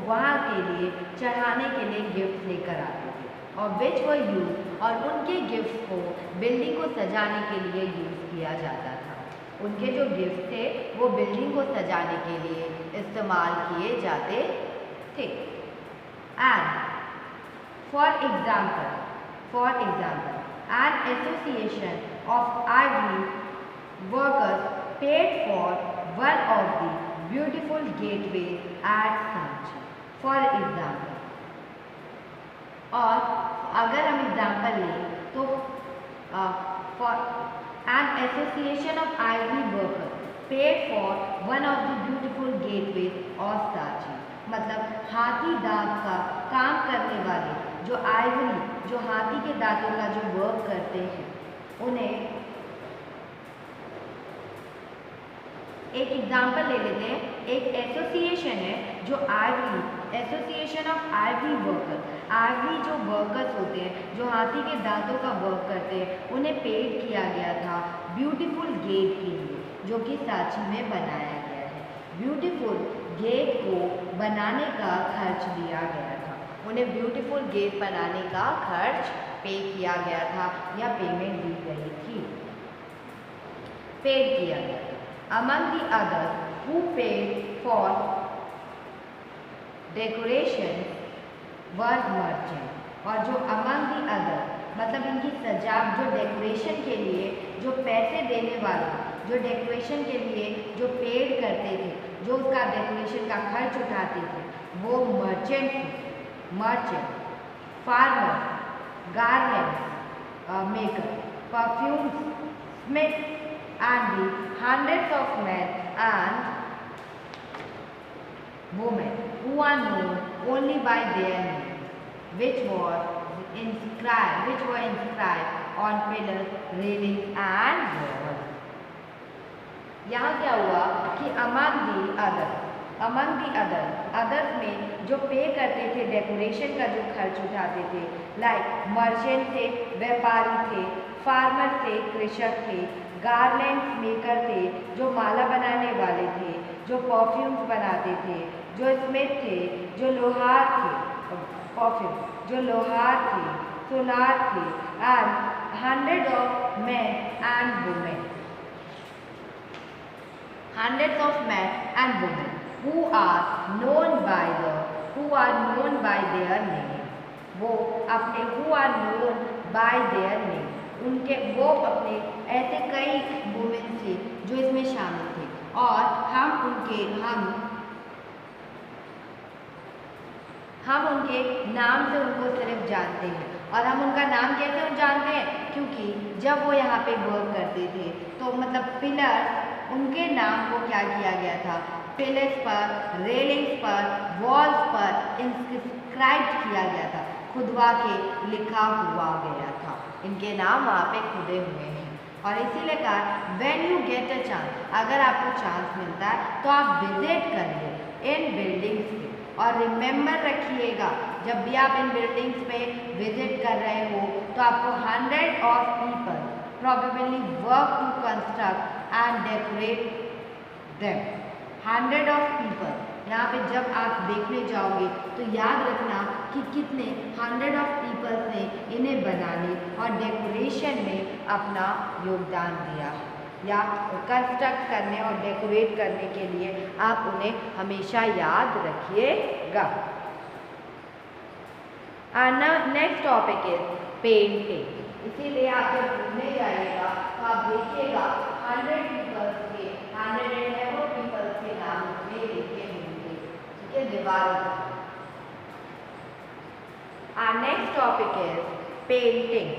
वहाँ के लिए चढ़ाने के लिए गिफ्ट लेकर आते थे, और विच वर यूज, और उनके गिफ्ट को बिल्डिंग को सजाने के लिए यूज़ किया जाता था। उनके जो गिफ्ट थे वो बिल्डिंग को सजाने के लिए इस्तेमाल किए जाते थे। And for example an association of ivory workers paid for one of the beautiful gateways at Sanchi. For example, और अगर हम एग्जाम्पल लें तो for an association of ivory workers paid for one of the beautiful gateways of Sanchi, मतलब हाथी दांत का काम करने वाले जो आइवरी, जो हाथी के दांतों का जो वर्क करते हैं, उन्हें एक एग्जाम्पल ले लेते हैं। एक एसोसिएशन है जो Ivory, association of Ivory worker, Ivory जो वर्कर्स होते हैं जो हाथी के दांतों का वर्क करते हैं, उन्हें पेड किया गया था ब्यूटीफुल गेट के लिए, जो कि सांची में बनाया गया है। ब्यूटीफुल गेट को बनाने का खर्च दिया गया था, उन्हें ब्यूटीफुल गेट बनाने का खर्च पे किया गया था या पेमेंट दी गई थी, पेड किया गया था। Among the others who paid for decoration were merchants, और जो among the other मतलब इनकी सजावट, जो डेकोरेशन के लिए जो पैसे देने वाले, जो डेकोरेशन के लिए जो पेड करते थे, जो उसका डेकोरेशन का खर्च उठाते थे, वो मर्चेंट थे। Merchant, farmer, garment maker, perfumes, Smith, and the hundreds of men and women who are known only by their names, which were inscribed on pillars, railings and walls. यहाँ क्या हुआ कि among the others में जो पे करते थे, decoration का जो खर्च उठाते थे, लाइक मर्चेंट थे, व्यापारी थे, फार्मर थे, कृषक थे, गारलैंड्स मेकर थे, जो माला बनाने वाले थे, जो परफ्यूम्स बनाते थे, जो स्मिथ थे, जो लोहार थे, परफ्यूम, जो लोहार थे, सोनार थे, and hundreds of men and women who are known by their name, वो अपने who are known by their name, उनके वो अपने ऐसे कई वुमेन थे जो इसमें शामिल थे, और हम उनके नाम से उनको सिर्फ जानते हैं। और हम उनका नाम कैसे जानते हैं? क्योंकि जब वो यहाँ पे वर्क करते थे तो मतलब पिलर, उनके नाम को क्या किया गया था, पिलर्स पर, रेलिंग्स पर, वॉल्स पर इंस्क्राइब किया गया था, खुदवा के लिखा हुआ गया था, इनके नाम वहाँ पे खुदे हुए हैं। और इसीलिए कहा when you get a chance, अगर आपको चांस मिलता है तो आप विजिट करिए इन बिल्डिंग्स पे, और रिमेंबर रखिएगा जब भी आप इन बिल्डिंग्स पे विजिट कर रहे हो तो आपको 100 of people probably work to construct and decorate them. 100 of people, यहाँ पे जब आप देखने जाओगे तो याद रखना कि कितने 100 of people पीपल्स ने इन्हें बनाने और डेकोरेशन में अपना योगदान दिया, या कंस्ट्रक्ट करने और डेकोरेट करने के लिए आप उन्हें हमेशा याद रखिएगा। Next topic is painting. इसीलिए आप जब घूमने जाइएगा तो आप देखिएगा 100 पीपल्स के 100 पीपल्स के नाम उसमें लिखे होंगे, ठीक है, दीवार पर। Our next topic is painting.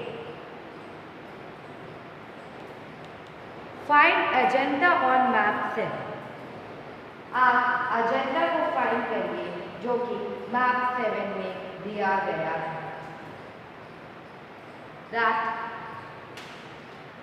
Find Ajanta on map 7. आप अजंता को फाइंड करिए जो कि मैप 7 में दिया गया है।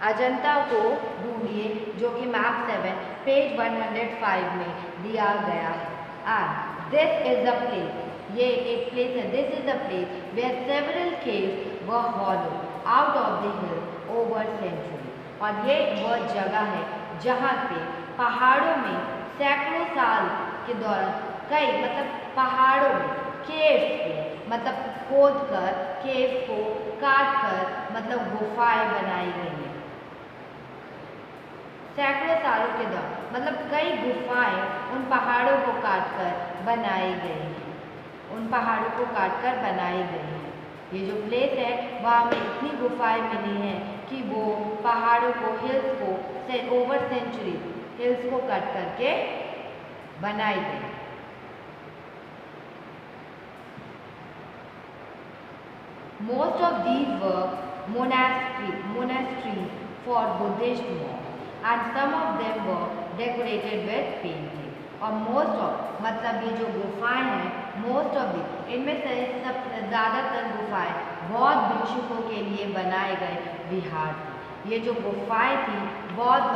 अजंता को ढूंढिए जो कि मैप 7 पेज 105 में दिया गया है। And this is the place. ये एक प्लेस है। This is the place where several caves were hollowed out of the hill over centuries. और ये वह जगह है जहाँ पे पहाड़ों में सैकड़ों साल के दौरान कई पहाड़ों में केव्स मतलब खोद कर केव को काट कर गुफाएं बनाई गई हैं। सैकड़ों सालों के दौरान कई गुफाएं उन पहाड़ों को काट कर बनाई गई हैं, उन पहाड़ों को काट कर बनाई गई हैं। ये जो प्लेस है वहाँ में इतनी गुफाएं मिली हैं कि वो पहाड़ों को हिल्स को ओवर सेंचुरी हिल्स को कट करके बनाई गई। Most of these were monasteries for Buddhist monks, and some of them were decorated with painting. और most of ये जो गुफाएं हैं, most of इनमें से ज़्यादातर गुफाएं बौद्ध भिक्षुकों के लिए बनाए गए विहार थे। ये जो गुफाएं थी बौद्ध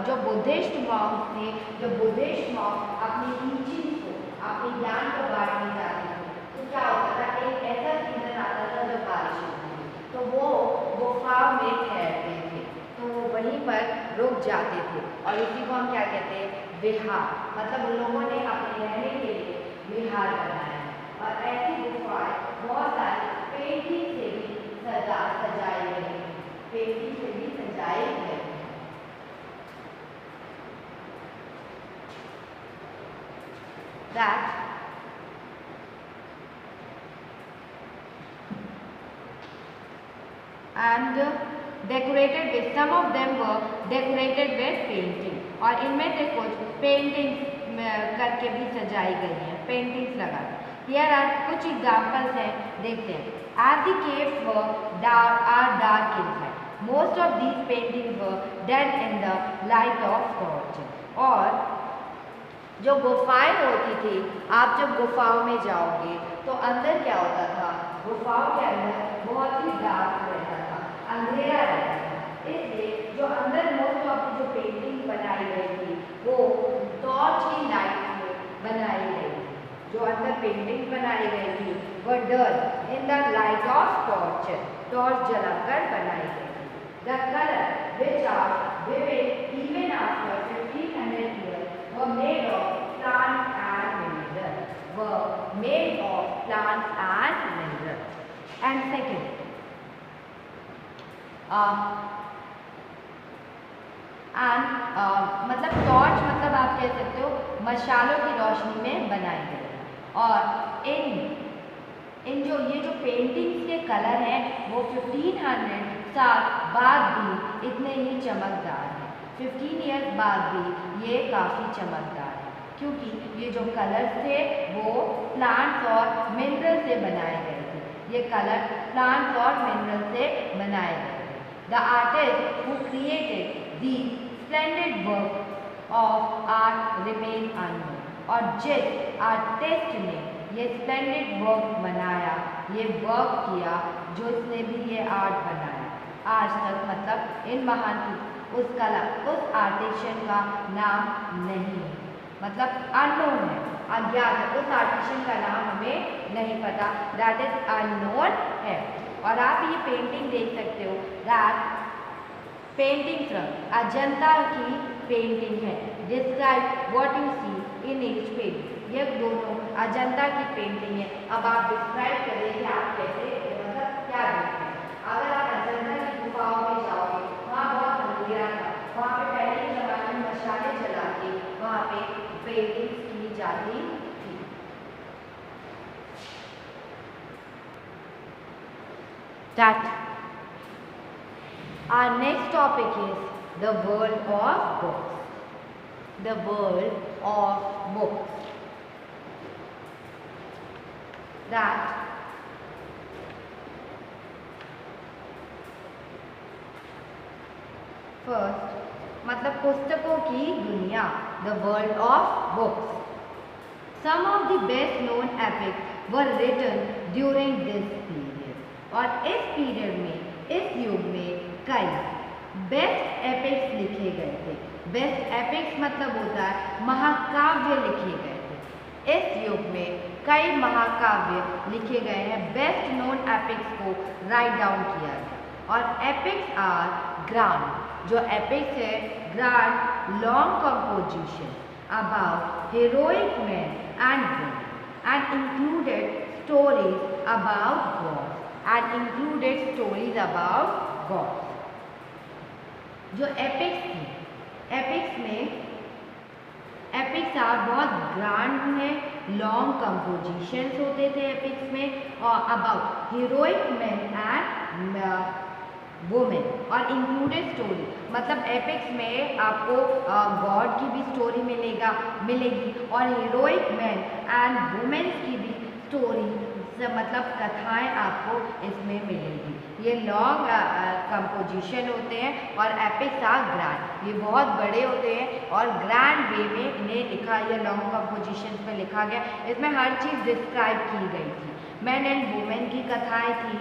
जो बुद्धिस्ट मॉन्क्स थे, जो बुद्धिस्ट मॉन्क अपनी टीचिंग को अपने ज्ञान को बांटने जाते थे, तो क्या होता था, एक ऐसा सीजन आता था जब बारिश होती थी तो वो गुफाओं में ठहरते थे, तो वो वहीं पर रुक जाते थे और इसी को हम क्या कहते हैं, विहार। उन लोगों ने अपने रहने के लिए विहार बनाया है। और ऐसी गुफाएं बहुत सारी पेंटिंग से भी सजाई गई हैं, पेंटिंग से भी सजाई गई हैं। That and decorated with some of them were decorated with painting, और इनमें से कुछ पेंटिंग करके भी सजाई गई हैं, पेंटिंग्स लगा। Here are कुछ एग्जाम्पल्स हैं, देखते हैं। As the caves are dark inside, most of these paintings were done in the light of torches. और जो गुफाएं होती थी, आप जब गुफाओं में जाओगे तो अंदर क्या होता था, गुफाओं के अंदर बहुत ही डार्क रहता था, अंधेरा रहता था। इसलिए जो अंदर मोस्ट ऑफ जो पेंटिंग बनाई गई थी वो टॉर्च की लाइट में बनाई गई थी। जो अंदर पेंटिंग बनाई गई थी वो done in the light of torch जलाकर बनाई गई थी। The colour which are vivid even after 1500 years were made of plants and minerals. Were made of plants and minerals. And second, torch आप कह सकते हो मशालों की रोशनी में बनाई गई। और इन जो ये जो पेंटिंग्स के कलर हैं वो 1500 साल बाद भी इतने ही चमकदार हैं। 15 ईयर्स बाद भी ये काफ़ी चमकदार है, क्योंकि ये जो कलर्स थे वो प्लांट्स और मिनरल से बनाए गए थे। ये कलर प्लांट्स और मिनरल से बनाए गए थे। The artist who created the splendid work of art remain unknown. और जिस आर्टिस्ट ने ये स्प्लेंडेड वर्क बनाया, ये वर्क किया, जो इसने भी ये आर्ट बनाया, आज तक इन महान उस आर्टिशियन का नाम नहीं है, अननोन है, अज्ञात है। उस आर्टिशियन का नाम हमें नहीं पता, दैट इज अननोन है। और आप ये पेंटिंग देख सकते हो, दैट पेंटिंग फ्रॉम अजंता की पेंटिंग है। Describe what you see in each painting. ये दोनों अजंता की पेंटिंग है। अब आप डिस्क्राइब करें कि आप कैसे क्या क्या देखते हैं? अगर आप अजंता की गुफाओं में जाओगे, वहाँ बहुत अंधेरा था, वहाँ पे पहले के जमाने में मशाले जला के वहाँ पे पेंटिंग्स की जाती थी। That our next topic is the world of books. The world of books. That first मतलब पुस्तकों की दुनिया, the world of books. Some of the best known epics were written during this period. और इस period में, इस युग में कई बेस्ट एपिक्स लिखे गए थे। बेस्ट एपिक्स मतलब होता है महाकाव्य लिखे गए थे। इस युग में कई महाकाव्य लिखे गए हैं। बेस्ट नोन एपिक्स को राइट डाउन किया गया। और एपिक्स आर ग्रांड, जो एपिक्स है grand long composition about heroic men and women and included stories about gods जो एपिक्स थी, एपिक्स में एपिक्स आर बहुत ग्रांड है, लॉन्ग कंपोजिशंस होते थे एपिक्स में, और about heroic man and women और इंक्लूडेड स्टोरी। मतलब एपिक्स में आपको गॉड की भी स्टोरी मिलेगी और हीरोइक मैन एंड वुमेन्स की भी स्टोरी, मतलब कथाएं आपको इसमें मिलेगी। ये लॉन्ग कंपोजिशन होते हैं और एपिक्स आर ग्रैंड, ये बहुत बड़े होते हैं और ग्रैंड वे में इन्हें लिखा, ये लॉन्ग कंपोजिशन में लिखा गया। इसमें हर चीज़ डिस्क्राइब की गई थी। मैन एंड वुमेन की कथाएं थी,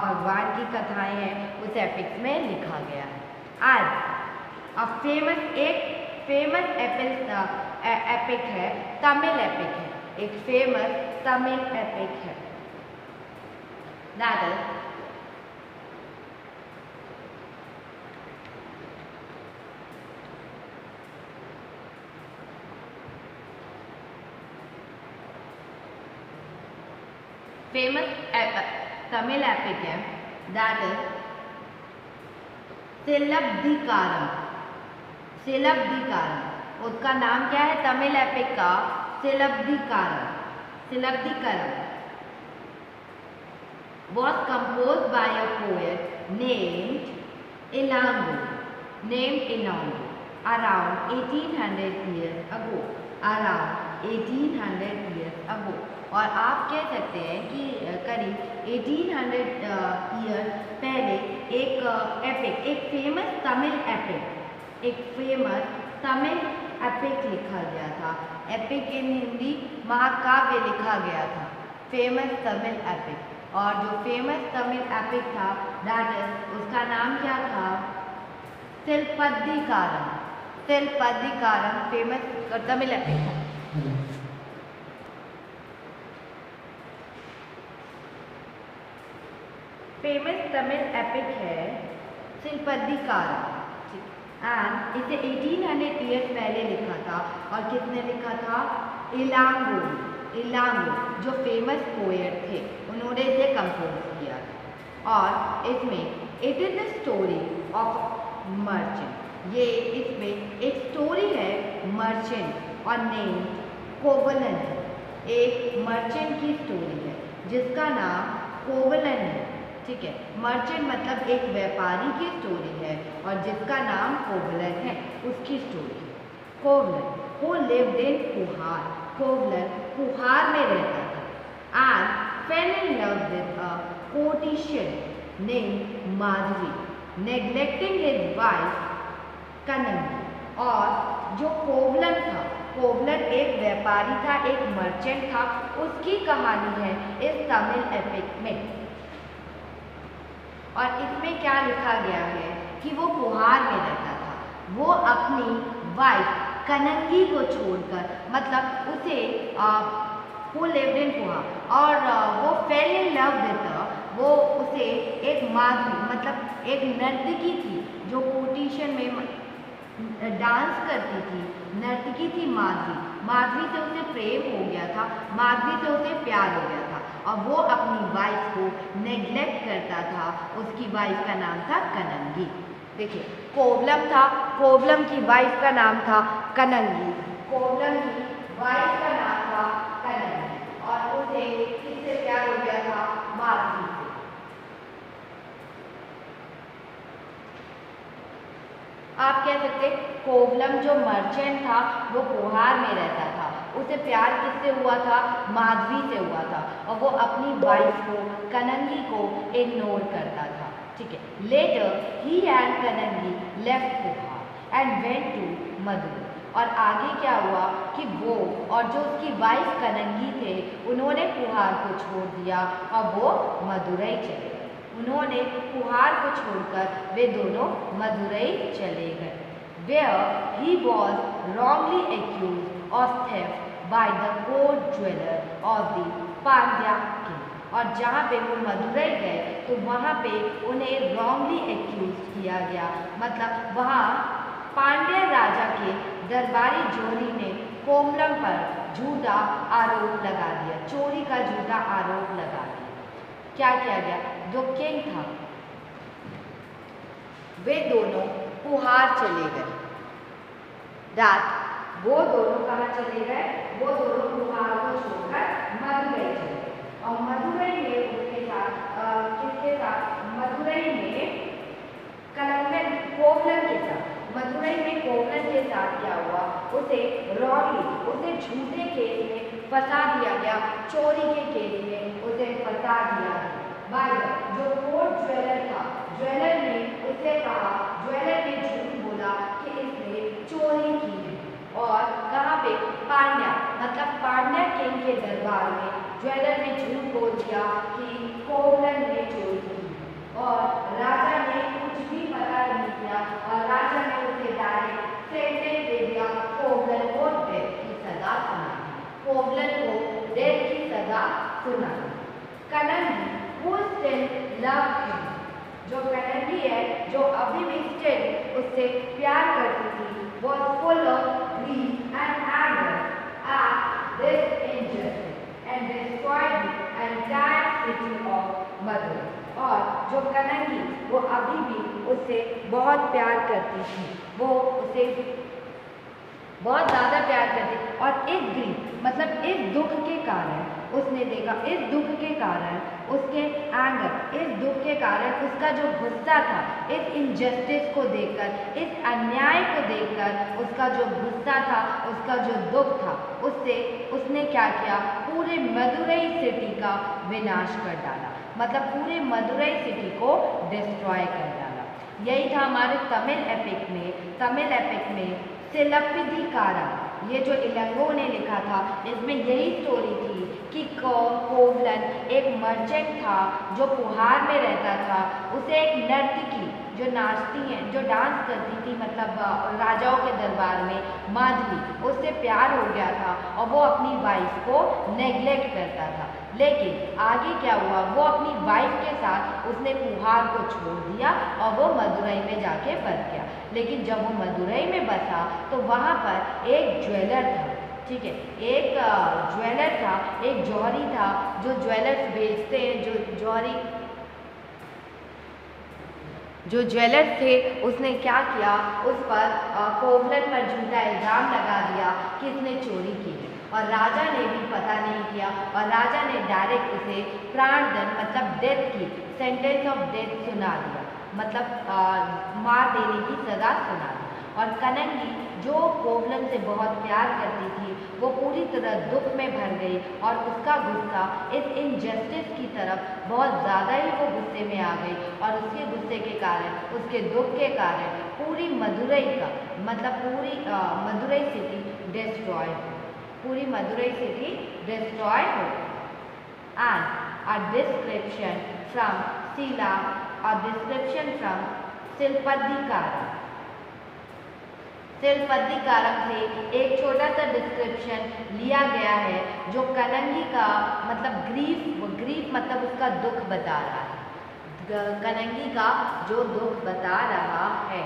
भगवान की कथाएं हैं, उस एपिक्स में लिखा गया है। आज एक फेमस एपिक है, तमिल एपिक है, एक फेमस तमिल एपिक है, that is famous Tamil epic है, दैट इज सिलब्धिकारम। सिलब्धिकारम, उसका नाम क्या है तमिल एपिक का? सिलब्धिकारम। was composed by a poet named Ilango around 1800 years ago. और आप कह सकते हैं कि करीब 1800 ईयर पहले एक फेमस तमिल एपिक लिखा गया था। एपिक इन हिंदी महाकाव्य लिखा गया था, फेमस तमिल एपिक। और जो फेमस तमिल एपिक था दैट इज, उसका नाम क्या था? सिलपद्धिकारम। फेमस तमिल एपिक था। फेमस तमिल एपिक है सिलपद्धिकारम, एंड इसे 1800 ईयर्स पहले लिखा था। और किसने लिखा था? इलांगो, जो फेमस पोएट थे, उन्होंने इसे कंपोज किया था। और इसमें it is the story of merchant, ये इसमें एक स्टोरी है मर्चेंट और नेम कोवलन है। एक मर्चेंट की स्टोरी है जिसका नाम कोवलन है, ठीक है। मर्चेंट मतलब एक व्यापारी की स्टोरी है और जिसका नाम कोवलन है, उसकी स्टोरी है। कोवलन who lived in Kuhar, कोवलन Kuhar में रहता था and fell in love with a courtesan named Madhavi, neglecting his wife कनंगी। और जो कोवलन था, कोवलन एक व्यापारी था, एक मर्चेंट था, उसकी कहानी है इस तमिल एपिक में। और इसमें क्या लिखा गया है कि वो कुहार में रहता था, वो अपनी वाइफ कनंगी को छोड़कर, मतलब उसे who lived in कुहार, और वो फेल इन लव विद, वो उसे एक माधवी, मतलब एक नर्तकी थी जो कोटिशन में डांस करती थी, नर्तकी थी माधवी से उसे प्रेम हो गया था, माधवी से उसे प्यार हो गया था। और वो अपनी वाइफ को नेग्लेक्ट करता था। उसकी वाइफ का नाम था कनंगी। देखिए, कोवलम था, कोवलम की वाइफ का नाम था कनंगी। कोवलम की वाइफ का नाम था कनंगी और उसे किससे प्यार हो गया था? माधवी से। आप कह सकते कोवलम जो मर्चेंट था वो पोहार में रहता था, उसे प्यार किससे हुआ था? माधवी से हुआ था और वो अपनी वाइफ को कनंगी को इग्नोर करता था। ठीक है, later he and Kannagi left Puhar and went to Madurai. और आगे क्या हुआ कि वो और जो उसकी वाइफ कनंगी थे उन्होंने पोहार को छोड़ दिया और वो मदुरई चले गए। उन्होंने पोहार को छोड़कर वे दोनों मदुरई चले गए। Where he was wrongly accused of theft by the court jeweler of the Pandya king। और जहाँ पे वो मदुरई गए तो वहाँ पे उन्हें रॉन्गली एक्यूज किया गया, मतलब वहाँ पांड्या राजा के दरबारी जोहरी ने कोवलम पर झूठा आरोप लगा दिया, चोरी का झूठा आरोप लगा दिया। क्या किया गया? जो किंग था वे दोनों पोहार चले गए। रात वो दोनों कहाँ चले गए? वो दोनों पोहार को छोड़कर मदुरई चले गए और मदुरई में उसके साथ किसके साथ? मदुरई में कलंगन कोवलम के साथ। मदुरई में कोवलम के साथ क्या हुआ? उसे रॉन्गली, उसे झूठे केस में फंसा दिया गया, चोरी के केस में उसे फंसा दिया गया। जो कोर्ट ज्वेलर था, ज्वेलर ने उसे कहा, ज्वेलर ने झूठ बोला कि इसने चोरी की है। और कहाँ पे? पांड्या, मतलब पांड्या किंग के दरबार में ज्वेलर ने झूठ बोल दिया कि कोवलम ने चोरी की और राजा ने कुछ भी पता नहीं किया और राजा ने उसे डायरेक्ट सेंटेंस दे दिया, कोवलम को डेथ की सजा सुना दी। कोवलम को डेथ की सजा सुना दी। कनंगी who still loved him, जो कनंगी है जो अभी भी स्टिल उससे प्यार करती थी, was full of grief and anger at this injustice and destroyed the entire city of Madurai। और जो कनंगी वो अभी भी उससे बहुत प्यार करती थी, वो उसे बहुत ज़्यादा प्यार करती और इस ग्रीफ मतलब इस दुख के कारण उसने देखा, इस दुख के कारण उसके एंगर, इस दुख के कारण उसका जो गुस्सा था, इस इनजस्टिस को देखकर, इस अन्याय को देखकर उसका जो गुस्सा था, उसका जो दुख था, उससे उसने क्या किया? पूरे मदुरई सिटी का विनाश कर डाला, मतलब पूरे मदुरई सिटी को डिस्ट्रॉय कर डाला। यही था हमारे तमिल एपिक में सिलप्पिधिकारम, ये जो इलंगो ने लिखा था इसमें यही स्टोरी थी कि कोवलन एक मर्चेंट था जो पोहार में रहता था। उसे एक नर्तकी जो नाचती हैं, जो डांस करती थी, मतलब राजाओं के दरबार में, माधवी, उससे प्यार हो गया था और वो अपनी वाइफ को नेग्लेक्ट करता था। लेकिन आगे क्या हुआ? वो अपनी वाइफ के साथ उसने पोहार को छोड़ दिया और वो मदुरई में जाके बस गया। लेकिन जब वो मदुरई में बसा तो वहाँ पर एक ज्वेलर था, ठीक है, एक ज्वेलर था, एक जौहरी था जो ज्वेलर्स बेचते हैं, जो ज्वेलर्स थे, उसने क्या किया? उस पर कोवलन पर झूठा इल्ज़ाम लगा दिया कि इसने चोरी की है और राजा ने भी पता नहीं किया और राजा ने डायरेक्ट उसे प्राणदंड मतलब डेथ की सेंटेंस ऑफ डेथ सुना दिया, मतलब मार देने की सज़ा सुना दी। और कनंगी जो कोवलन से बहुत प्यार करती थी वो पूरी तरह दुख में भर गई और उसका गुस्सा इस इनजस्टिस की तरफ बहुत ज़्यादा ही वो गुस्से में आ गई और उसके गुस्से के कारण, उसके दुख के कारण पूरी मदुरई का मतलब पूरी मदुरई सिटी डिस्ट्रॉय हो, पूरी मदुरई सिटी डिस्ट्रॉय हो। एंड a description from सिलप्पिधिकारम से एक छोटा सा डिस्क्रिप्शन लिया गया है जो कनंगी का मतलब ग्रीफ मतलब उसका दुख बता रहा है, कनंगी का जो दुख बता रहा है।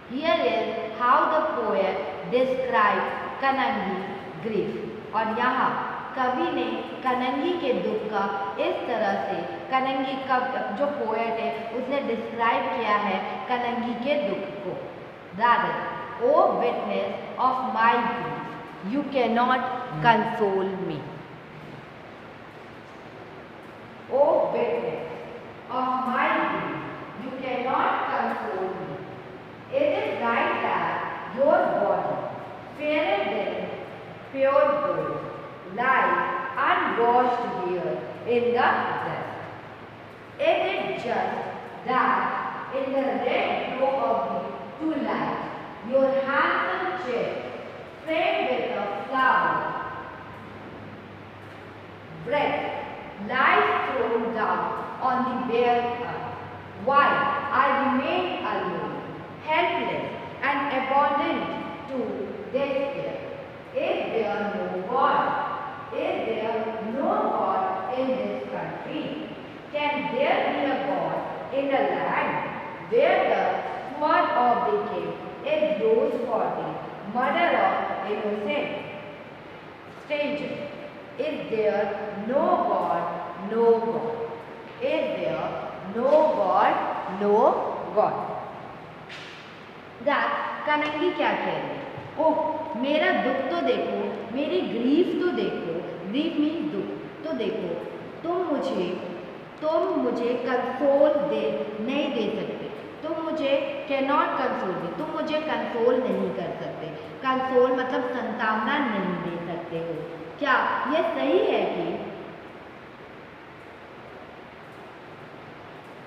Here is how the poet describes Kanangi's grief। और यहाँ कवि ने कनंगी के दुख का इस तरह से, कनंगी का जो पोएट है उसने डिस्क्राइब किया है कनंगी के दुख को। Rather O witness of my grief you cannot console me. O witness of my grief you cannot console me. It is right that your body fairer than pure gold, lies unwashed here in the dust. Is it just that in the red glow of the twilight, your handsome chest, framed with a flower, breath lies thrown down on the bare earth, while I remain alone, helpless and abandoned to despair. Is there no God? Is there no God in this country? Can there be a God in a land where the sword of the king is used for the murder of innocent strangers? Is there no God? No God. Is there no God? No God. कनंगी क्या कह रही है? ओह, मेरा दुख तो देखो, मेरी grief तो देखो, ग्रीफ मीन्स दुख, तो देखो तुम मुझे कंसोल नहीं दे सकते, तुम मुझे कैनॉट कंसोल दे, तुम मुझे कंसोल नहीं कर सकते। कंसोल मतलब संतावना नहीं दे सकते हो। क्या ये सही है कि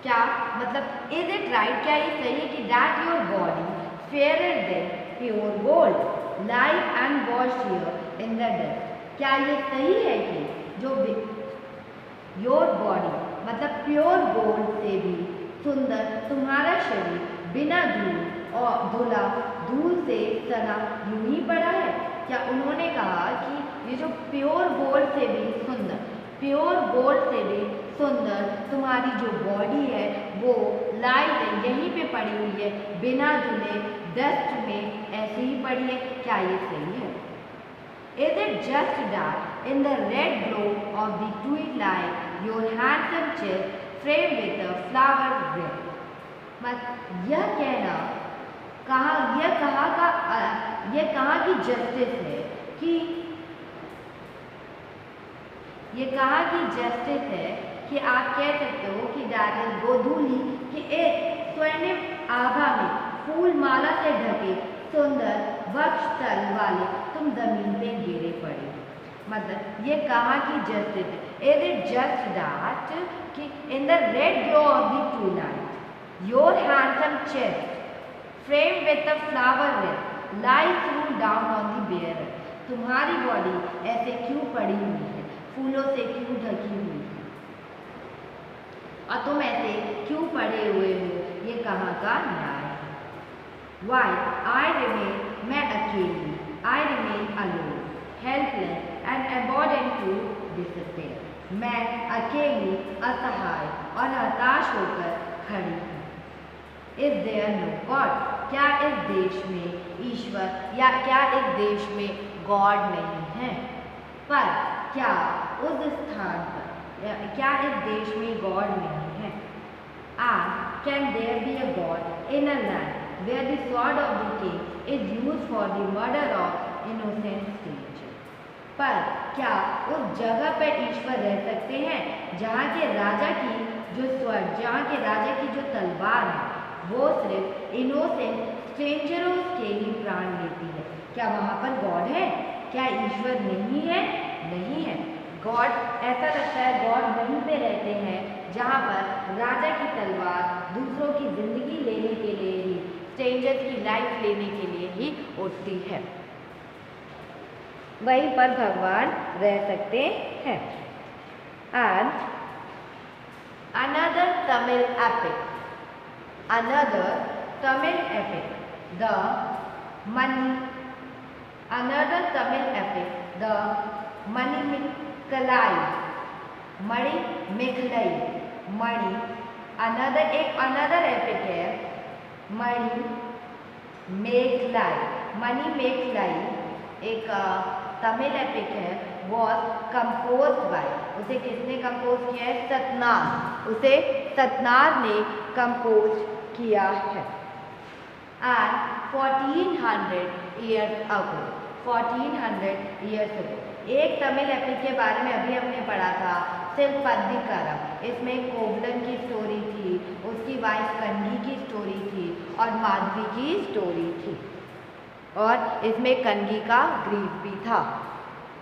क्या मतलब इज इट राइट, क्या ये सही है कि that your body fairer than pure gold, lie and washed here in the dust? क्या ये सही है कि जो your body मतलब प्योर गोल्ड से भी सुंदर तुम्हारा शरीर बिना धुला धूल से सना यूं ही पड़ा है? क्या उन्होंने कहा कि ये जो प्योर गोल्ड से भी सुंदर, प्योर गोल्ड से भी सुंदर तुम्हारी जो बॉडी है वो लाइट यहीं पे पड़ी हुई है, बिना धुले डस्ट में ऐसे ही पड़ी है? क्या ये सही है? Is it just that in the red glow of the twilight your handsome chest framed with a flower wreath? मत यह कहना कहाँ की जस्टिस है कि ये कहाँ की जस्टिस है कि आप कह सकते हो कि दैट इज गोधूली कि एक स्वर्णिम आभा में फूल माला से ढके सुंदर वक्ष तल वाले तुम जमीन पे गिरे पड़े। मतलब ये कहाँ की जस्टिस है? इज इट जस्ट दैट कि in the red glow of the twilight your handsome chest frame with a flower red lie through down on the bare earth, तुम्हारी बॉडी ऐसे क्यों पड़ी हुई है, फूलों से क्यों ढकी हुई है और तुम ऐसे क्यों पड़े हुए हो? ये कहाँ का न्याय है? Why I remain, मैं अकेली, I remain alone, helpless and abandoned to despair. मैं अकेली, असहाय और हताश होकर खड़ी हूँ। Is there no God? क्या इस देश में ईश्वर या क्या इस देश में गॉड नहीं है? पर क्या उस स्थान पर क्या इस देश में गॉड नहीं है? And can there be a God in a land where the sword of the king is used for the murder of innocent strangers? पर क्या उस जगह पर ईश्वर रह सकते हैं जहाँ के राजा की जो स्वर्ण, जहाँ के राजा की जो तलवार है वो सिर्फ इनोसेंट स्ट्रेंजरों के ही प्राण लेती है? क्या वहाँ पर गॉड है? क्या ईश्वर नहीं है? नहीं है। गॉड, ऐसा लगता है गॉड वहीं पे रहते हैं जहाँ पर राजा की तलवार दूसरों की जिंदगी लेने के लिए ही, स्ट्रेंजर्स की लाइफ लेने के लिए ही उठती है, वहीं पर भगवान रह सकते हैं। And another Tamil epic, the Manimekalai, another epic है मणिमेखलाई। एक तमिल एपिक है वॉज कंपोज बाय, उसे किसने कंपोज किया है? सतनार, उसे सतनार ने कंपोज किया है। And 1400 years ago, 1400 years ago, एक तमिल एपिक के बारे में अभी हमने पढ़ा था, शिल्पद्दिकारम। इसमें कोवलन की स्टोरी थी, उसकी वाइफ कन्गी की स्टोरी थी और माधवी की स्टोरी थी, और इसमें कन्गी का ग्रीफ भी था।